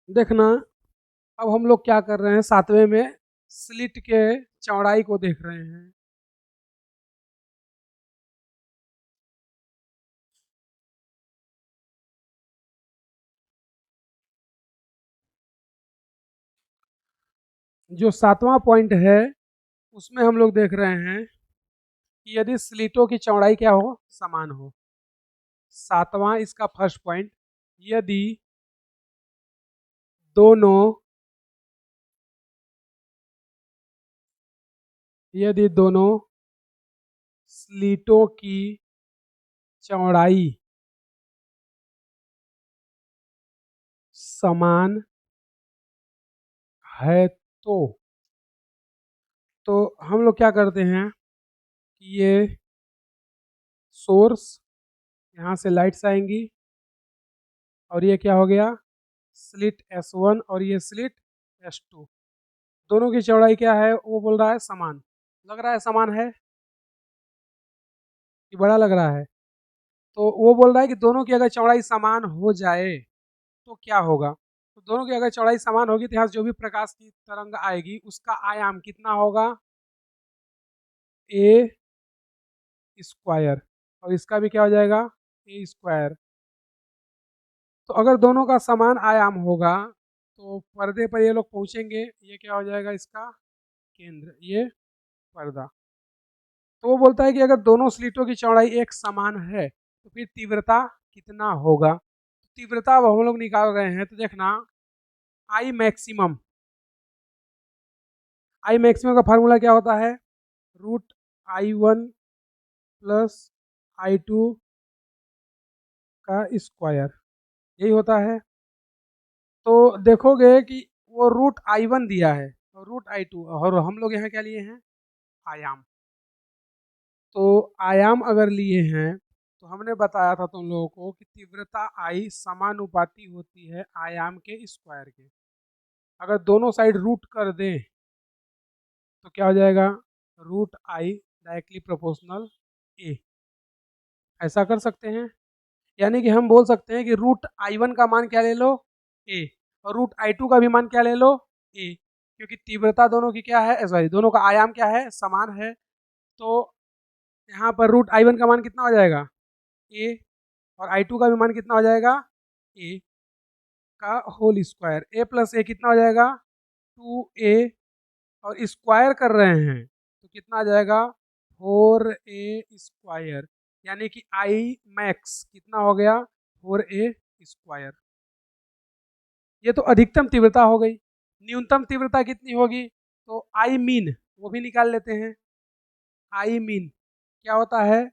Speaker 1: देखना अब हम लोग क्या कर रहे हैं, सातवें में स्लिट के चौड़ाई को देख रहे हैं। जो 7वां पॉइंट है उसमें हम लोग देख रहे हैं कि यदि स्लिटों की चौड़ाई क्या हो, समान हो। 7वां इसका फर्स्ट पॉइंट, यदि दोनों स्लिटों की चौड़ाई समान है तो हम लोग क्या करते हैं कि ये सोर्स, यहाँ से लाइट्स आएंगी और ये क्या हो गया, स्लिट S1 और ये स्लिट S2। दोनों की चौड़ाई क्या है, वो बोल रहा है समान। लग रहा है समान है कि बड़ा लग रहा है? तो वो बोल रहा है कि दोनों की अगर चौड़ाई समान हो जाए तो क्या होगा। तो दोनों की अगर चौड़ाई समान होगी तो यहाँ से जो भी प्रकाश की तरंग आएगी उसका आयाम कितना होगा, ए स्क्वायर, और इसका भी क्या हो जाएगा, ए स्क्वायर। तो अगर दोनों का समान आयाम होगा तो पर्दे पर ये लोग पहुंचेंगे, ये क्या हो जाएगा, इसका केंद्र, ये पर्दा। तो वो बोलता है कि अगर दोनों स्लिटों की चौड़ाई एक समान है तो फिर तीव्रता कितना होगा। तो तीव्रता अब हम लोग निकाल रहे हैं, तो देखना आई मैक्सिमम, आई मैक्सिमम का फार्मूला क्या होता है, √I1 प्लस I2 का स्क्वायर, यही होता है। तो देखोगे कि वो √I1 दिया है और √I2, और हम लोग यहाँ क्या लिए हैं, आयाम। तो आयाम अगर लिए हैं तो हमने बताया था तुम लोगों को कि तीव्रता आई समानुपाती होती है आयाम के स्क्वायर के। अगर दोनों साइड रूट कर दें तो क्या हो जाएगा, √I डायरेक्टली प्रोपोर्शनल ए। ऐसा कर सकते हैं, यानी कि हम बोल सकते हैं कि √I1 का मान क्या ले लो, ए, और √I2 का भी मान क्या ले लो, ए, क्योंकि तीव्रता दोनों की क्या है, सॉरी दोनों का आयाम क्या है, समान है। तो यहाँ पर √I1 का मान कितना हो जाएगा, ए, और I2 का भी मान कितना हो जाएगा, ए का होल स्क्वायर। ए प्लस ए कितना हो जाएगा, 2a, और स्क्वायर कर रहे हैं तो कितना आ जाएगा, 4a स्क्वायर, यानी कि आई मैक्स कितना हो गया, 4a स्क्वायर। ये तो अधिकतम तीव्रता हो गई। न्यूनतम तीव्रता कितनी होगी, तो आई मीन वो भी निकाल लेते हैं। आई मीन क्या होता है,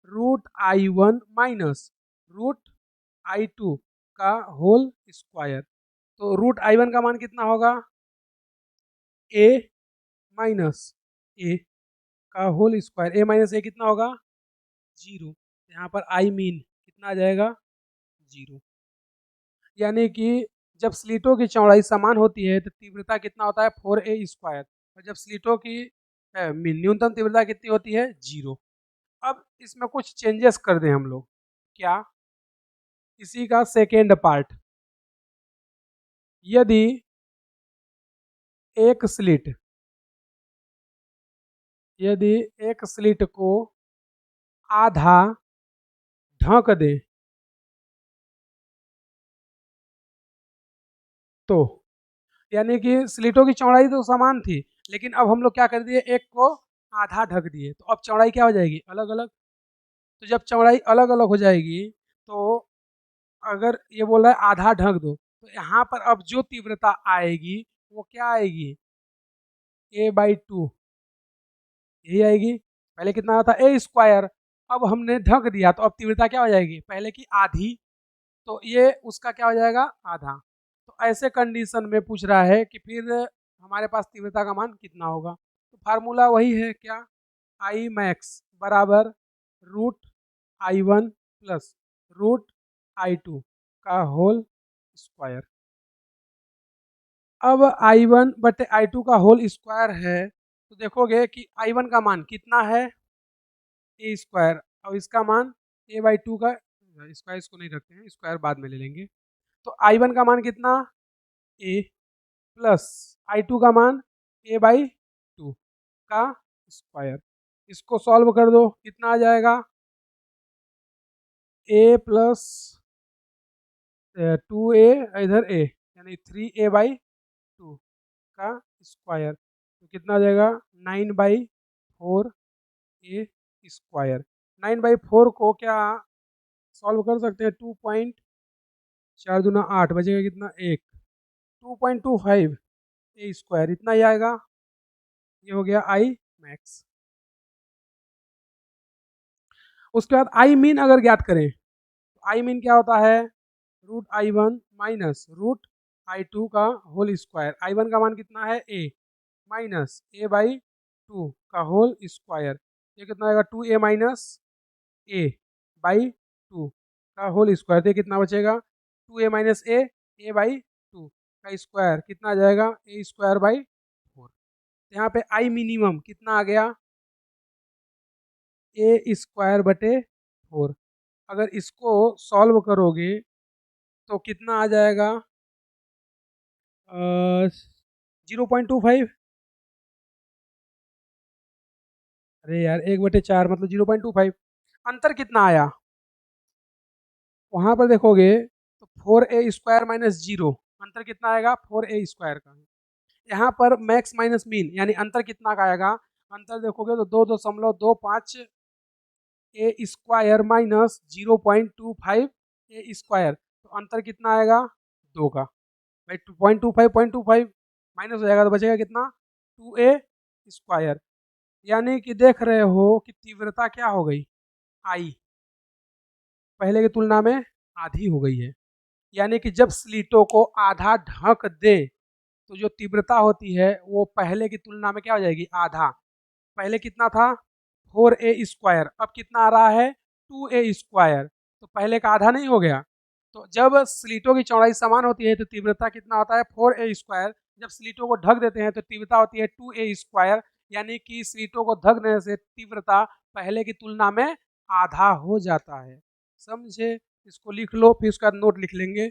Speaker 1: √I1 माइनस √I2 का होल स्क्वायर। तो √I1 का मान कितना होगा, ए माइनस ए का होल स्क्वायर, ए माइनस ए कितना होगा, 0। यहाँ पर आई मीन कितना आ जाएगा, 0। यानी कि जब स्लिटों की चौड़ाई समान होती है तो तीव्रता कितना होता है, 4a स्क्वायर, और जब स्लिटों की न्यूनतम तीव्रता कितनी होती है, 0। अब इसमें कुछ चेंजेस कर दें हम लोग, क्या, इसी का सेकेंड पार्ट, यदि एक स्लिट यदि एक स्लिट को आधा ढक दे तो, यानी कि स्लिटों की चौड़ाई तो समान थी लेकिन अब हम लोग क्या कर दिए, एक को आधा ढक दिए, तो अब चौड़ाई क्या हो जाएगी, अलग अलग। तो जब चौड़ाई अलग अलग हो जाएगी तो अगर ये बोल रहा है आधा ढक दो, तो यहाँ पर अब जो तीव्रता आएगी वो क्या आएगी, a/2, यही आएगी। पहले कितना था, ए स्क्वायर, अब हमने ढक दिया तो अब तीव्रता क्या हो जाएगी, पहले की आधी, तो ये उसका क्या हो जाएगा, आधा। तो ऐसे कंडीशन में पूछ रहा है कि फिर हमारे पास तीव्रता का मान कितना होगा। तो फार्मूला वही है, क्या, आई मैक्स बराबर √I1 प्लस √I2 का होल स्क्वायर। अब I1/I2 का होल स्क्वायर है तो देखोगे कि I1 का मान कितना है, ए स्क्वायर, और इसका मान a/2 का स्क्वायर, इसको नहीं रखते हैं, स्क्वायर बाद में ले लेंगे। तो I1 का मान कितना, ए, प्लस I2 का मान a/2 का स्क्वायर। इसको सॉल्व कर दो, कितना आ जाएगा, a प्लस 2a, इधर a, यानी 3a/2 का स्क्वायर, तो कितना आ जाएगा 9/4 a स्क्वायर। 9/4 को क्या सॉल्व कर सकते हैं, 2.4 दूना 8 बचेगा कितना, 1, 2.25 ए स्क्वायर, इतना ही आएगा। ये हो गया आई मैक्स। उसके बाद आई मीन अगर ज्ञात करें, तो आई मीन क्या होता है, √I1 माइनस √I2 का होल स्क्वायर। I1 का मान कितना है a, माइनस a/2 का होल स्क्वायर। ये कितना आएगा 2a माइनस a/2 का होल स्क्वायर। तो ये कितना बचेगा 2a माइनस a/2 का स्क्वायर, कितना आ जाएगा a²/4। यहाँ पे आई मिनिमम कितना आ गया, a²/4। अगर इसको सॉल्व करोगे तो कितना आ जाएगा 0.25। अरे यार 1/4 मतलब 0.25। अंतर कितना आया, वहां पर देखोगे तो 4a² माइनस 0, अंतर कितना आएगा 4a² का। यहाँ पर मैक्स माइनस मीन यानी अंतर कितना का आएगा, अंतर देखोगे तो 2.25 a² माइनस 0.25 a², तो अंतर कितना आएगा 2 का। भाई 0.25 माइनस हो जाएगा तो बचेगा कितना 2a²। यानी कि देख रहे हो कि तीव्रता क्या हो गई, आई पहले की तुलना में आधी हो गई है। यानी कि जब स्लीटों को आधा ढक दे तो जो तीव्रता होती है वो पहले की तुलना में क्या हो जाएगी, आधा। पहले कितना था 4a², अब कितना आ रहा है 2a², तो पहले का आधा नहीं हो गया। तो जब स्लीटों की चौड़ाई समान होती है तो तीव्रता कितना होता है 4a², जब स्लीटों को ढक देते हैं तो तीव्रता होती है 2a²। यानी कि स्लीटों को ढक देने से तीव्रता पहले की तुलना में आधा हो जाता है। समझे, इसको लिख लो, फिर उसका नोट लिख लेंगे।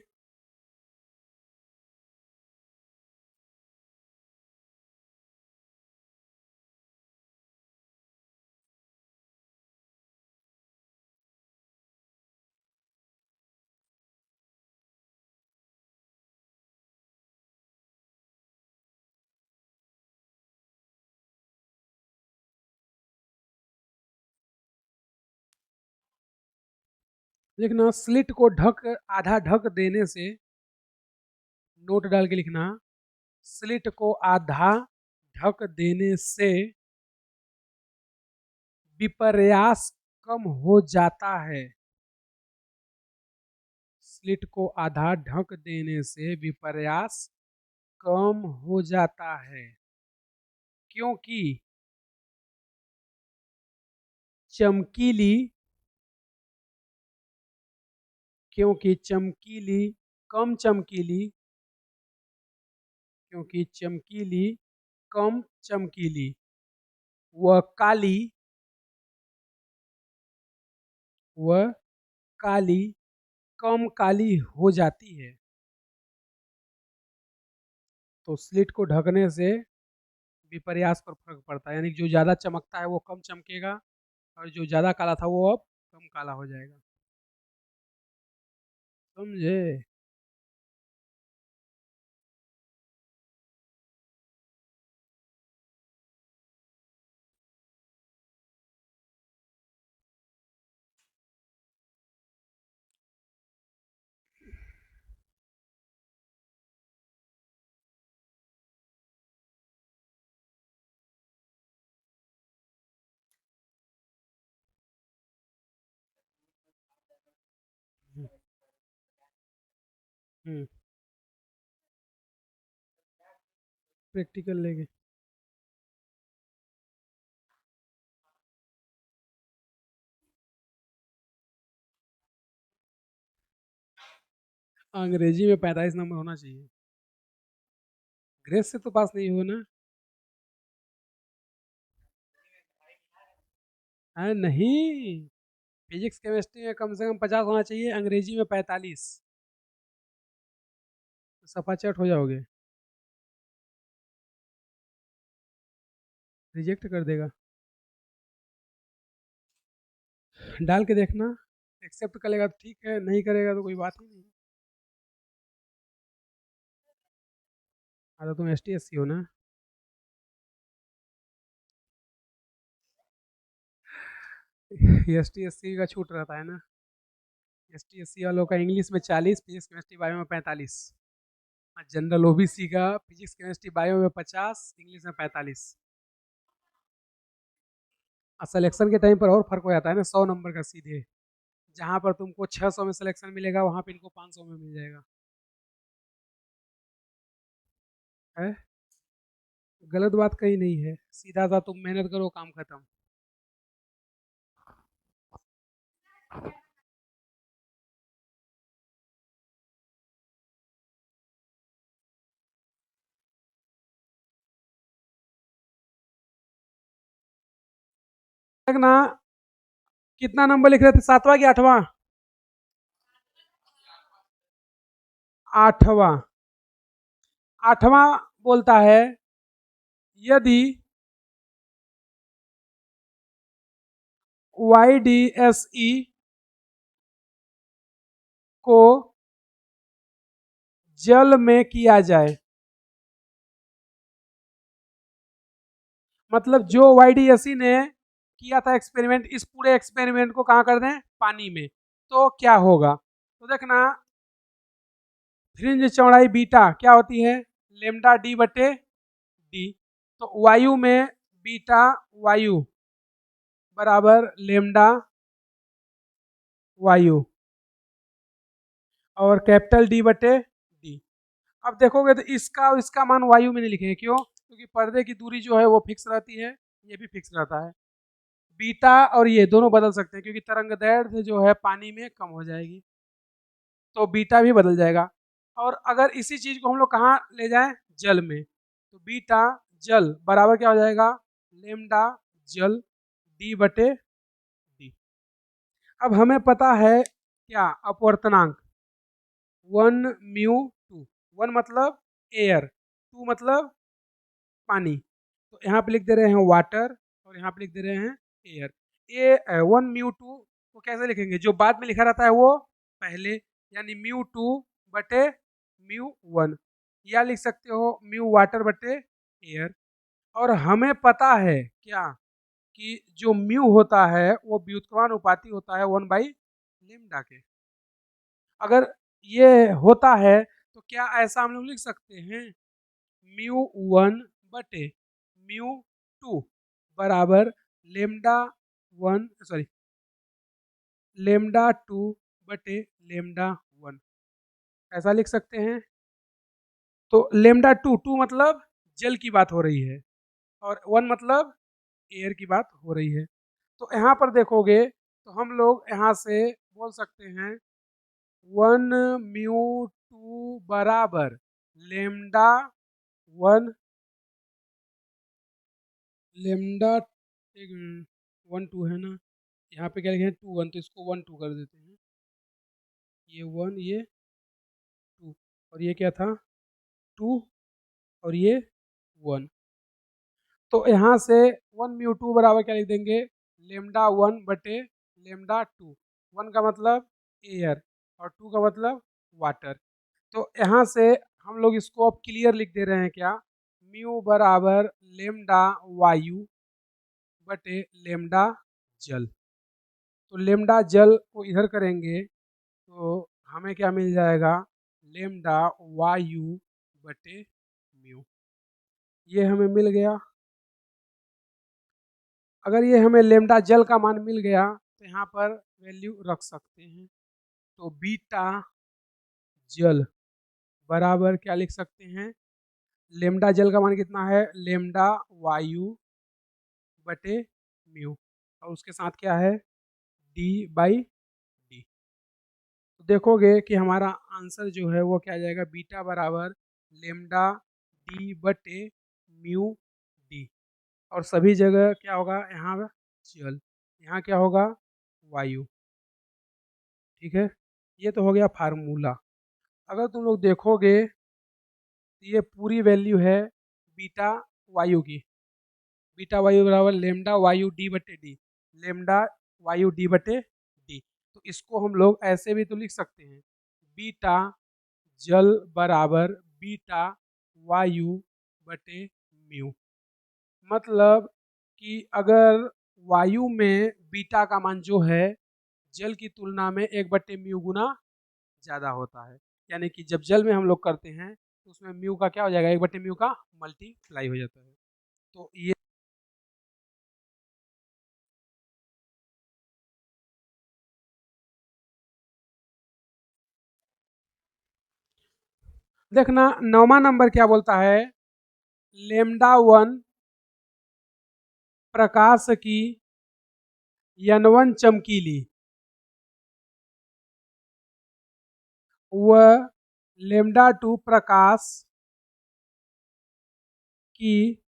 Speaker 1: देखना स्लिट को आधा ढक देने से, नोट डाल के लिखना, स्लिट को आधा ढक देने से विपर्यास कम हो जाता है। स्लिट को आधा ढक देने से विपर्यास कम हो जाता है, क्योंकि चमकीली क्योंकि चमकीली कम चमकीली क्योंकि चमकीली कम चमकीली व काली व काली कम काली हो जाती है। तो स्लिट को ढकने से विपर्यास पर फर्क पड़ता है, यानी जो ज़्यादा चमकता है वो कम चमकेगा और जो ज़्यादा काला था वो अब कम काला हो जाएगा। समझे। हम्म, प्रैक्टिकल लेंगे। अंग्रेजी में 45 नंबर होना चाहिए, ग्रेस से तो पास नहीं हो ना। है नहीं, फिजिक्स केमिस्ट्री में कम से कम 50 होना चाहिए, अंग्रेजी में 45, तो सफाचट हो जाओगे, रिजेक्ट कर देगा। डाल के देखना, एक्सेप्ट करेगा तो ठीक है, नहीं करेगा तो कोई बात ही नहीं। हाँ तो तुम ST SC हो ना। एस टी एस सी का छूट रहता है ना। एस टी एस सी वालों का इंग्लिश में 40, फिजिक्स केमिस्ट्री बायो में 45। और जनरल ओबीसी का फिजिक्स केमिस्ट्री बायो में 50, इंग्लिश में 45। और सिलेक्शन के टाइम पर और फर्क हो जाता है ना, 100 नंबर का सीधे। जहाँ पर तुमको 600 में सिलेक्शन मिलेगा, वहाँ पे इनको 500 में मिल जाएगा। है, गलत बात कहीं नहीं है, सीधा सा तुम मेहनत करो, काम खत्म। ना, कितना नंबर लिख रहे थे, 7वां कि 8वां? 8वां। 8वां बोलता है, यदि YDSE को जल में किया जाए, मतलब जो YDSE ने किया था एक्सपेरिमेंट, इस पूरे एक्सपेरिमेंट को कहाँ कर दें, पानी में, तो क्या होगा? तो देखना, फ्रिंज चौड़ाई बीटा क्या होती है, लेमडा डी बटे डी। तो वायु में बीटा वायु बराबर लेमडा वायु और कैपिटल डी बटे डी। अब देखोगे तो इसका और इसका मान वायु में नहीं लिखेंगे, क्यों? क्योंकि पर्दे की दूरी जो है वो फिक्स रहती है, ये भी फिक्स रहता है। बीटा और ये दोनों बदल सकते हैं, क्योंकि तरंग दैर्ध्य जो है पानी में कम हो जाएगी, तो बीटा भी बदल जाएगा। और अगर इसी चीज को हम लोग कहाँ ले जाएं, जल में, तो बीटा जल बराबर क्या हो जाएगा, लेमडा जल डी बटे डी। अब हमें पता है क्या, अपवर्तनांक 1μ2। 1 मतलब एयर, 2 मतलब पानी। तो यहाँ पे लिख दे रहे हैं वाटर और यहाँ पे लिख दे रहे हैं एयर। 1μ2 को कैसे लिखेंगे, जो बाद में लिखा रहता है वो पहले, यानी μ2 बटे μ1, या लिख सकते हो म्यू वाटर बटे एयर। और हमें पता है क्या, कि जो म्यू होता है वो व्युत्क्रमानुपाती होता है 1/λ के। अगर ये होता है तो क्या ऐसा हम लोग लिख सकते हैं, μ1 बटे μ2 बराबर लेमडा 1, सॉरी, लेमडा 2 बटे लेमडा 1, ऐसा लिख सकते हैं। तो लेमडा 2 मतलब जल की बात हो रही है, और 1 मतलब एयर की बात हो रही है। तो यहाँ पर देखोगे तो हम लोग यहाँ से बोल सकते हैं 1μ2 बराबर लेमडा 1, लेमडा, एक 1 2 है ना, यहाँ पे क्या लिखे हैं 2 1, तो इसको 1 2 कर देते हैं, ये 1 ये 2, और ये क्या था 2, और ये 1। तो यहाँ से 1μ2 बराबर क्या लिख देंगे, लेमडा 1 बटे लेमडा 2। 1 का मतलब एयर और 2 का मतलब वाटर। तो यहाँ से हम लोग इसको अब क्लियर लिख दे रहे हैं क्या, म्यू बराबर लेमडा वायु बटे लेमडा जल। तो लेमडा जल को इधर करेंगे तो हमें क्या मिल जाएगा, लेमडा वायु बटे म्यू, ये हमें मिल गया। अगर ये हमें लेमडा जल का मान मिल गया तो यहाँ पर वैल्यू रख सकते हैं। तो बीटा जल बराबर क्या लिख सकते हैं, लेमडा जल का मान कितना है, लेमडा वायु बटे म्यू, और उसके साथ क्या है, D/D। तो देखोगे कि हमारा आंसर जो है वो क्या आ जाएगा, बीटा बराबर लेमडा D बटे म्यू डी। और सभी जगह क्या होगा, यहाँ जल, यहाँ क्या होगा, वायु। ठीक है, ये तो हो गया फार्मूला। अगर तुम लोग देखोगे तो ये पूरी वैल्यू है बीटा वायु की, बीटा वायु बराबर लेमडा वायु डी बटे डी, लेमडा वायु डी बटे डी। तो इसको हम लोग ऐसे भी तो लिख सकते हैं, बीटा जल बराबर बीटा वायु बटे म्यू। मतलब कि अगर वायु में बीटा का मान जो है जल की तुलना में 1/म्यू गुना ज़्यादा होता है। यानी कि जब जल में हम लोग करते हैं तो उसमें म्यू का क्या हो जाएगा, 1/म्यू का मल्टीप्लाई हो जाता है। तो ये देखना 9वां नंबर क्या बोलता है, लेमडा 1 प्रकाश की N1 चमकीली व लेमडा 2 प्रकाश की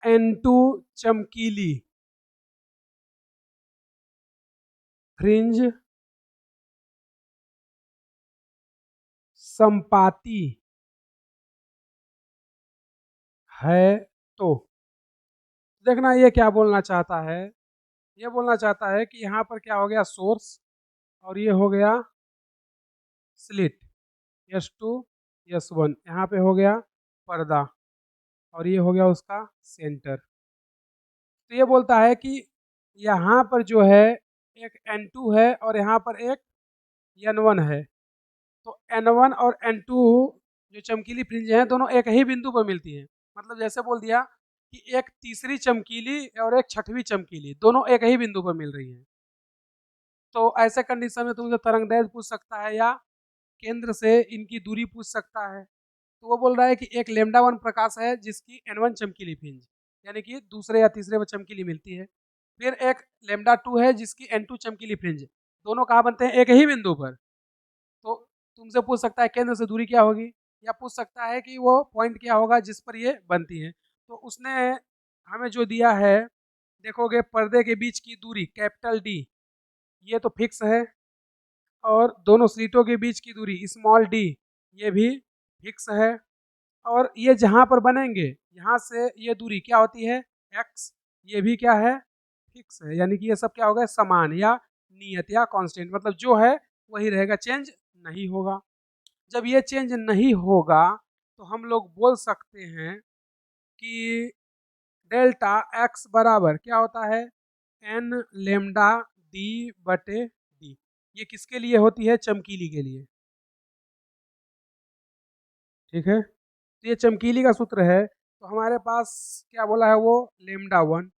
Speaker 1: N2 चमकीली फ्रिंज संपाती है। तो देखना ये क्या बोलना चाहता है, ये बोलना चाहता है कि यहाँ पर क्या हो गया, सोर्स, और ये हो गया स्लिट S2 S1, यहाँ पे हो गया पर्दा, और ये हो गया उसका सेंटर। तो ये बोलता है कि यहाँ पर जो है एक N2 है और यहाँ पर एक N1 है। तो N1 और N2 जो चमकीली फ्रिंज हैं दोनों एक ही बिंदु पर मिलती हैं। मतलब जैसे बोल दिया कि एक तीसरी चमकीली और एक छठवीं चमकीली दोनों एक ही बिंदु पर मिल रही हैं। तो ऐसे कंडीशन में तुमसे तरंगदैर्घ्य पूछ सकता है या केंद्र से इनकी दूरी पूछ सकता है। तो वो बोल रहा है कि एक लेमडा 1 प्रकाश है जिसकी N1 चमकीली फ्रिंज यानी कि दूसरे या तीसरे में चमकीली मिलती है। फिर एक लेमडा 2 है जिसकी N2 चमकीली फ्रिंज, दोनों कहाँ बनते हैं, एक ही बिंदु पर। तो तुमसे पूछ सकता है केंद्र से दूरी क्या होगी, या पूछ सकता है कि वो पॉइंट क्या होगा जिस पर ये बनती है। तो उसने हमें जो दिया है, देखोगे पर्दे के बीच की दूरी कैपिटल डी, ये तो फिक्स है, और दोनों स्लीटों के बीच की दूरी स्मॉल डी, ये भी फिक्स है, और ये जहाँ पर बनेंगे यहाँ से ये दूरी क्या होती है, एक्स, ये भी क्या है, फिक्स है। यानी कि ये सब क्या होगा, समान या नियत या कांस्टेंट, मतलब जो है वही रहेगा, चेंज नहीं होगा। जब ये चेंज नहीं होगा तो हम लोग बोल सकते हैं कि डेल्टा एक्स बराबर क्या होता है, एन लेमडा डी बटे डी। ये किसके लिए होती है, चमकीली के लिए, ठीक है। तो ये चमकीली का सूत्र है। तो हमारे पास क्या बोला है वो, लेमडा 1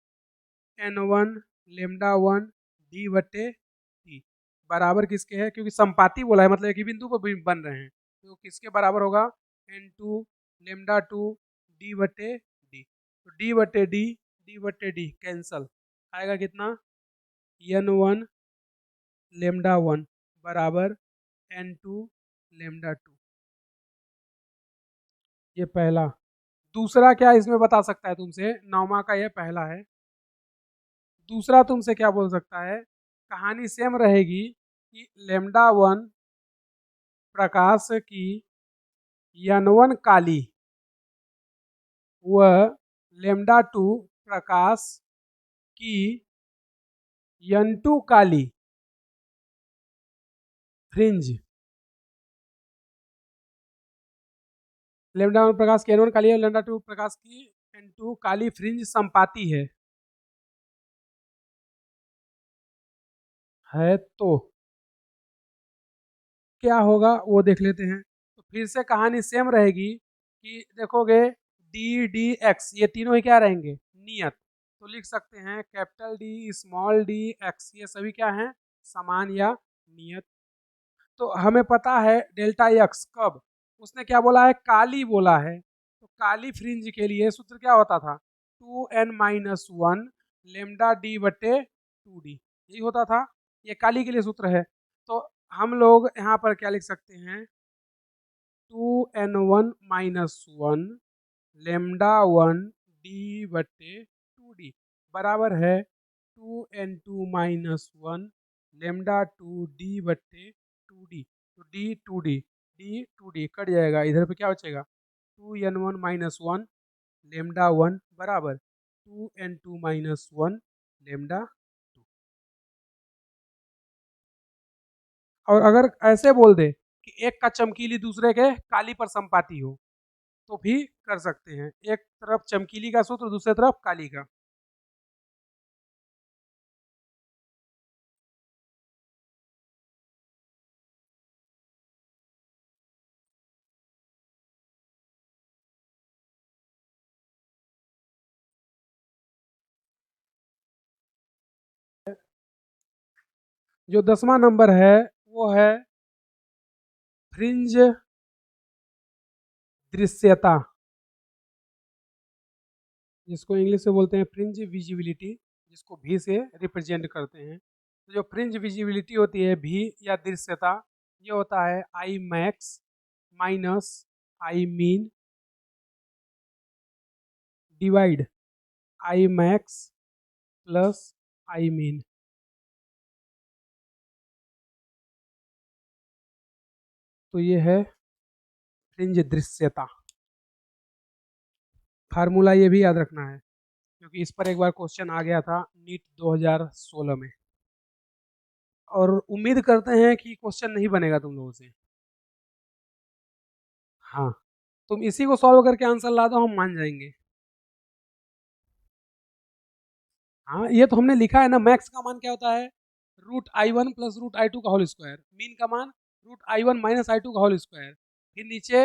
Speaker 1: N1 लेमडा 1 डी बटे टी बराबर किसके है, क्योंकि संपाती बोला है मतलब एक ही बिंदु पर बन रहे हैं, तो किसके बराबर होगा, N2 लेमडा 2 डी बटे डी। तो डी बटे डी, डी बटे डी कैंसल, आएगा कितना, N1 लेमडा 1 बराबर N2 लेमडा 2। ये पहला। दूसरा क्या इसमें बता सकता है तुमसे, 9वां का ये पहला है। दूसरा तुमसे क्या बोल सकता है, कहानी सेम रहेगी कि लेमडा 1 प्रकाश की N1 काली व लेमडा 2 प्रकाश की N2 काली फ्रिंज, लेमडा 1 प्रकाश की N1 काली है, लेमडा 2 प्रकाश की N2 काली फ्रिंज संपाती है तो क्या होगा वो देख लेते हैं। तो फिर से कहानी सेम रहेगी कि देखोगे डी डी एक्स ये तीनों ही क्या रहेंगे, नियत। तो लिख सकते हैं capital D small D x, ये सभी क्या हैं, समान या नियत। तो हमें पता है डेल्टा एक्स कब, उसने क्या बोला है, काली बोला है। तो काली फ्रिंज के लिए सूत्र क्या होता था, 2n-1 लेमडा डी बटे 2d, यही होता था। ये काली के लिए सूत्र है। तो हम लोग यहाँ पर क्या लिख सकते हैं, 2n1-1 लेमडा 1 डी बटे 2d बराबर है 2n2-1 लेमडा 2 डी बटे 2d। तो D 2d, D 2d cut जाएगा, इधर पे क्या बचेगा, 2n1-1 लेमडा 1 बराबर 2n2-1 लेमडा 2। और अगर ऐसे बोल दे कि एक का चमकीली दूसरे के काली पर संपाती हो तो भी कर सकते हैं, एक तरफ चमकीली का सूत्र दूसरे तरफ काली का। जो 10वां नंबर है वो है फ्रिंज दृश्यता, जिसको इंग्लिश में बोलते हैं फ्रिंज विजिबिलिटी, जिसको भी से रिप्रेजेंट करते हैं। तो जो फ्रिंज विजिबिलिटी होती है भी या दृश्यता, ये होता है I max minus I mean divide I max plus I mean. तो ये है फ्रिंज दृश्यता। फार्मूला ये भी याद रखना है, क्योंकि इस पर एक बार क्वेश्चन आ गया था नीट 2016 में, और उम्मीद करते हैं कि क्वेश्चन नहीं बनेगा तुम लोगों से। हाँ, तुम इसी को सॉल्व करके आंसर ला दो, हम मान जाएंगे। हाँ, ये तो हमने लिखा है ना, मैक्स का मान क्या होता है, root I one plus root I two का होल स्क्वायर, मीन का मान root I one minus I two का होल स्क्वायर, फिर नीचे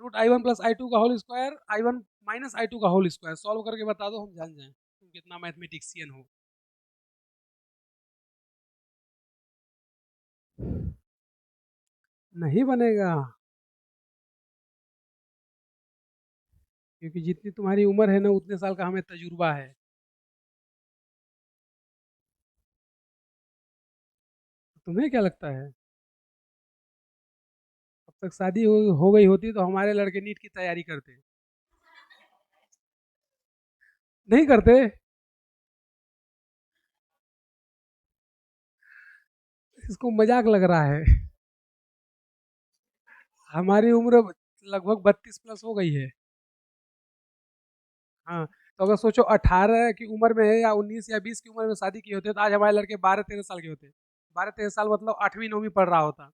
Speaker 1: root I one plus I two का whole square, I one minus I two का whole square. Solve करके बता दो, हम जान जाएं तुम कितना मैथमेटिशियन हो। नहीं बनेगा, क्योंकि जितनी तुम्हारी उम्र है ना, उतने साल का हमें तजुर्बा है। तुम्हें क्या लगता है, अब तक शादी हो गई होती तो हमारे लड़के नीट की तैयारी करते? नहीं करते। इसको मजाक लग रहा है। हमारी उम्र लगभग 32 प्लस हो गई है। हाँ, तो अगर सोचो 18 की उम्र में है या 19 या 20 की उम्र में शादी किए होते तो आज हमारे लड़के 12-13 साल के होते। 12-13 साल मतलब 8वीं 9वीं पढ़ रहा होता,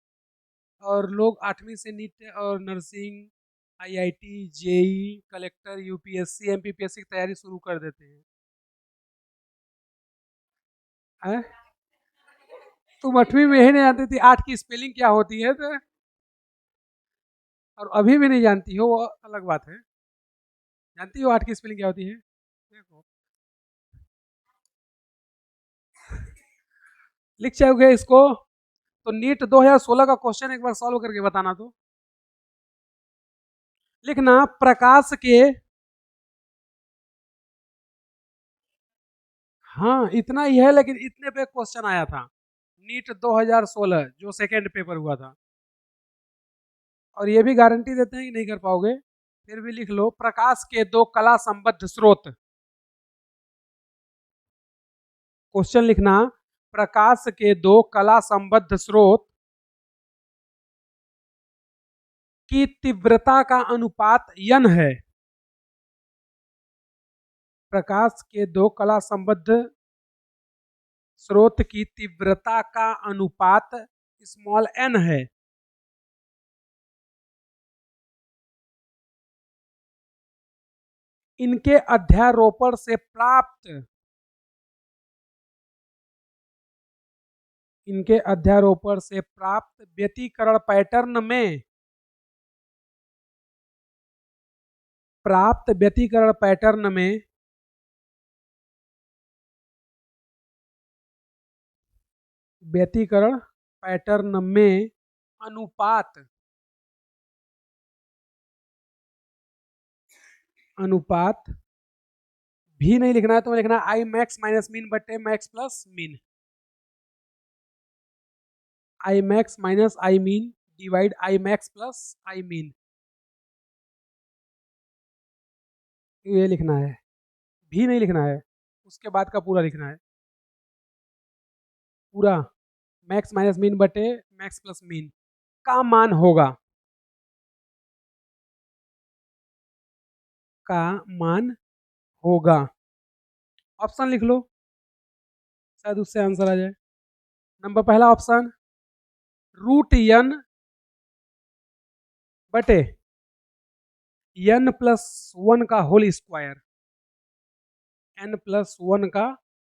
Speaker 1: और लोग 8वीं से नीट और nursing, IIT, JEE, collector, UPSC, MPPSC की तैयारी शुरू कर देते हैं। हैं? तुम 8वीं में ही नहीं जानती थी 8 की स्पेलिंग क्या होती है, तो और अभी भी नहीं जानती हो, वो अलग बात है। जानती हो 8 की स्पेलिंग क्या होती है? देखो, लिख जाओगे इसको। तो नीट 2016 का क्वेश्चन एक बार सॉल्व करके बताना। तो लिखना प्रकाश के, हाँ इतना ही है, लेकिन इतने पे क्वेश्चन आया था नीट 2016 जो सेकेंड पेपर हुआ था। और ये भी गारंटी देते हैं कि नहीं कर पाओगे, फिर भी लिख लो प्रकाश के दो कला संबद्ध स्रोत। क्वेश्चन लिखना प्रकाश के दो कला संबद्ध स्रोत की तीव्रता का अनुपात यन है। प्रकाश के दो कला संबद्ध स्रोत की तीव्रता का अनुपात स्मॉल एन है। इनके अध्यारोपण से प्राप्त, इनके अध्यारोपण से प्राप्त व्यतिकरण पैटर्न में, प्राप्त व्यतिकरण पैटर्न में व्यतिकरण पैटर्न में अनुपात, अनुपात भी नहीं लिखना है, तो लिखना आई मैक्स माइनस मीन बटे max plus mean, I max minus I mean divide I max plus I mean, ये लिखना है। भी नहीं लिखना है, उसके बाद का पूरा लिखना है, पूरा मैक्स माइनस मीन बटे मैक्स प्लस मीन का मान होगा, का मान होगा। ऑप्शन लिख लो, शायद उससे आंसर आ जाए। नंबर पहला ऑप्शन, रूट यन बटे एन प्लस वन का whole square, N plus one का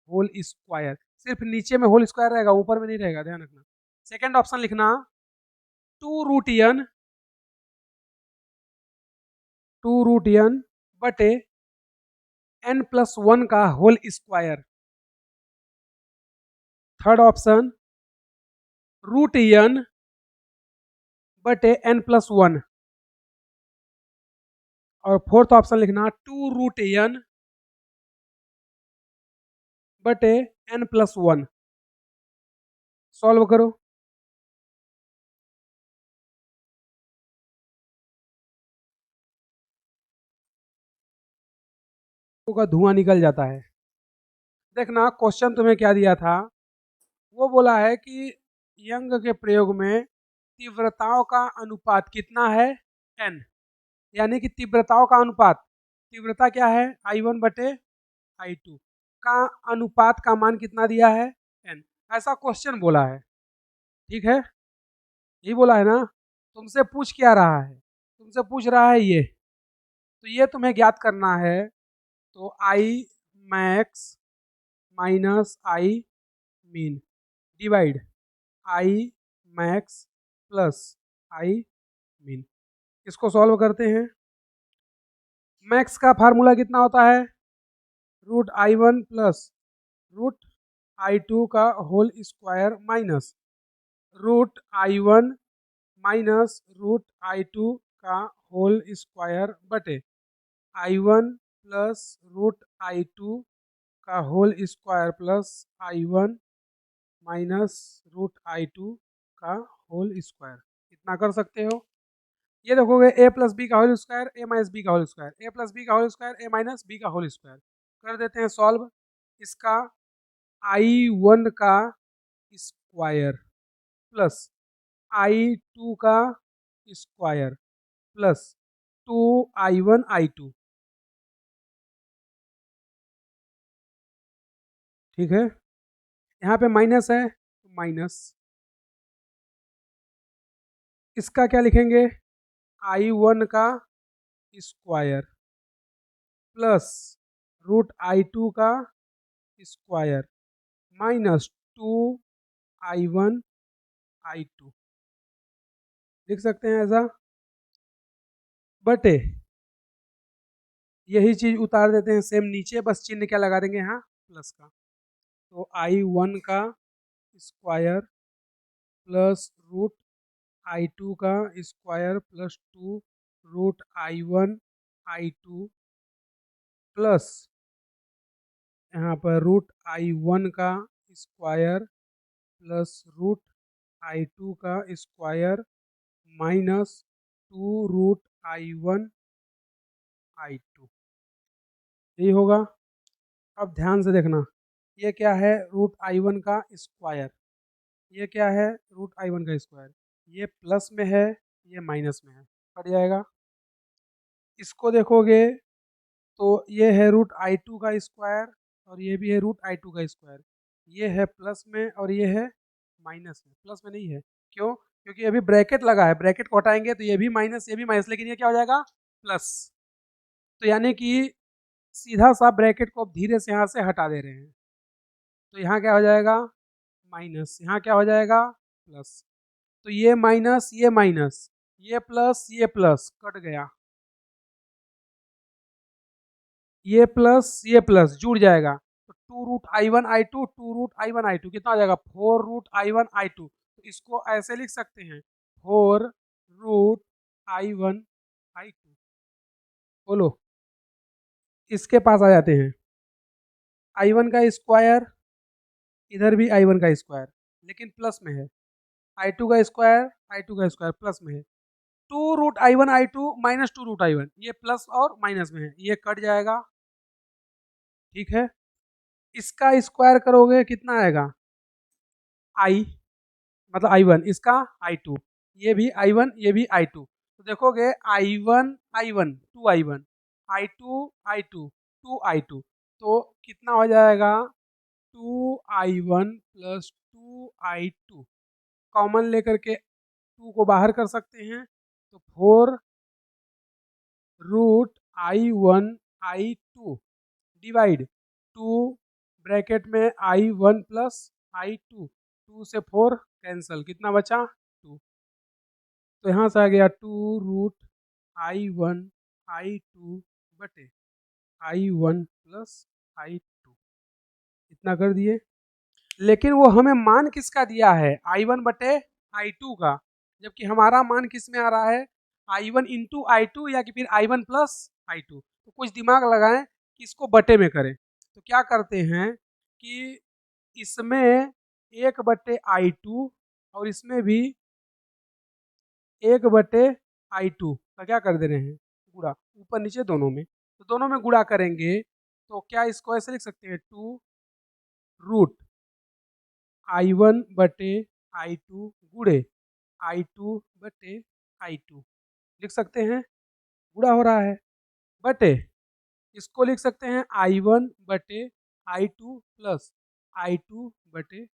Speaker 1: होल स्क्वायर। सिर्फ नीचे में होल स्क्वायर रहेगा, ऊपर में नहीं रहेगा, ध्यान रखना। सेकंड ऑप्शन लिखना टू रूट एन बटे एन प्लस वन का whole square. Third option root N बटे एन प्लस वन, और फोर्थ ऑप्शन लिखना 2√n बटे एन प्लस वन। सॉल्व करो। का धुआं निकल जाता है। देखना क्वेश्चन तुम्हें क्या दिया था, वो बोला है कि यंग के प्रयोग में तीव्रताओं का अनुपात कितना है, n, यानी कि तीव्रताओं का अनुपात, तीव्रता क्या है I1 बटे I2 का अनुपात का मान कितना दिया है, n। ऐसा क्वेश्चन बोला है, ठीक है, यही बोला है ना। तुमसे पूछ क्या रहा है, तुमसे पूछ रहा है ये, तो ये तुम्हें ज्ञात करना है। तो I max minus I mean divide I max plus I mean. इसको सॉल्व करते हैं। मैक्स का फार्मूला कितना होता है, √I1 प्लस √I2 का whole square minus √I1 minus √I2 का होल स्क्वायर बटे I1 प्लस √I2 का whole square plus I1 minus √I2 का होल स्क्वायर। इतना कर सकते हो। ये देखोगे a प्लस बी का whole square, a minus B का whole square, a plus B का whole square, a minus B का होल स्क्वायर। कर देते हैं सॉल्व। इसका I1 का स्क्वायर प्लस I2 का स्क्वायर प्लस 2I1 I2, ठीक है। यहाँ पे माइनस है, माइनस, इसका क्या लिखेंगे, I1 का स्क्वायर प्लस √I2 का स्क्वायर माइनस 2I1 I2, लिख सकते हैं ऐसा, बटे यही चीज उतार देते हैं सेम नीचे, बस चिन्ह क्या लगा देंगे यहाँ, प्लस का। तो I1 का स्क्वायर प्लस √I2 का square plus 2√I1 I2 plus यहाँ पर √I1 का स्क्वायर प्लस √I2 का स्क्वायर माइनस 2√I1 I2, यही होगा। अब ध्यान से देखना, ये क्या है, √I1 का स्क्वायर, ये क्या है, √I1 का स्क्वायर, ये प्लस में है, ये माइनस में है, कट जाएगा। इसको देखोगे तो ये है √I2 का स्क्वायर और ये भी है √I2 का स्क्वायर, ये है प्लस में और ये है माइनस में, प्लस में नहीं है, क्यों, क्योंकि अभी ब्रैकेट लगा है, ब्रैकेट को हटाएंगे तो ये भी माइनस, ये भी माइनस, लेकिन ये क्या हो जाएगा, प्लस। तो यानी कि सीधा सा ब्रैकेट को अब धीरे से यहाँ से हटा दे रहे हैं, तो यहाँ क्या हो जाएगा, माइनस, यहाँ क्या हो जाएगा, प्लस। तो ये माइनस, ये प्लस कट गया, ये प्लस जुड़ जाएगा, तो 2√I1 I2, 2√I1 I2 कितना हो जाएगा, 4√I1 I2। तो इसको ऐसे लिख सकते हैं, 4√I1 I2। बोलो, इसके पास आ जाते हैं, I1 का स्क्वायर, इधर भी I1 का स्क्वायर, लेकिन प्लस में है, I2 का स्क्वायर, I2 का स्क्वायर प्लस में है, 2√I1 I2 माइनस 2√I1, ये प्लस और माइनस में है, ये कट जाएगा, ठीक है। इसका स्क्वायर करोगे कितना आएगा, I, मतलब I1, इसका I2, ये भी I1, ये भी I2। तो देखोगे I1 I1 2I1, I2 I2 2I2, तो कितना हो जाएगा, 2I1 प्लस 2I2, कॉमन लेकर के 2 को बाहर कर सकते हैं, तो 4√I1 I2 डिवाइड 2 ब्रैकेट में I1 प्लस I2, 2 से 4 कैंसल, कितना बचा, 2। तो यहाँ से आ गया 2√I1 I2 बटे I1 प्लस I2, इतना कर दिए। लेकिन वो हमें मान किसका दिया है, I1 बटे I2 का, जबकि हमारा मान किस में आ रहा है, I1 इंटू I2 या कि फिर I1 प्लस I2। तो कुछ दिमाग लगाएं कि इसको बटे में करें। तो क्या करते हैं कि इसमें 1/I2 और इसमें भी 1/I2 का क्या कर दे रहे हैं, गुणा, ऊपर नीचे दोनों में। तो दोनों में गुणा करेंगे तो क्या इसको ऐसे लिख सकते हैं, 2 रूट I1 बटे I2 गुणे I2 बटे I2 लिख सकते हैं, गुणा हो रहा है, बटे इसको लिख सकते हैं I1 बटे I2 प्लस I2 बटे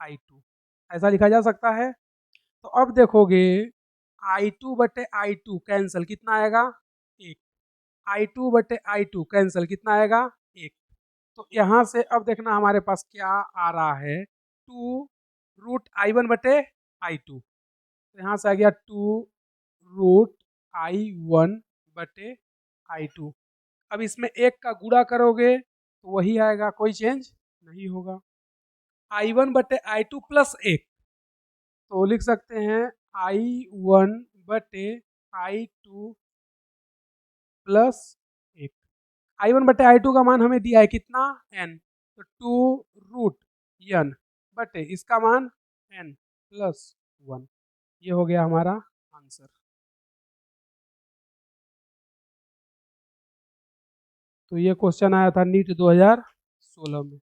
Speaker 1: I2, ऐसा लिखा जा सकता है। तो अब देखोगे I2 बटे I2 कैंसल, कितना आएगा, 1। I2 बटे I2 कैंसल, कितना आएगा, 1। तो यहाँ से अब देखना हमारे पास क्या आ रहा है, 2 रूट I1 बटे I2। तो यहाँ से आ गया 2 रूट I1 बटे I2। अब इसमें 1 का गुणा करोगे तो वही आएगा, कोई चेंज नहीं होगा। I1 बटे I2 प्लस 1, तो लिख सकते हैं I1 बटे I2 प्लस 1। I1 बटे I2 का मान हमें दिया है कितना, n, तो 2 रूट n बटे इसका मान n प्लस 1। ये हो गया हमारा आंसर। तो ये क्वेश्चन आया था नीट 2016 में।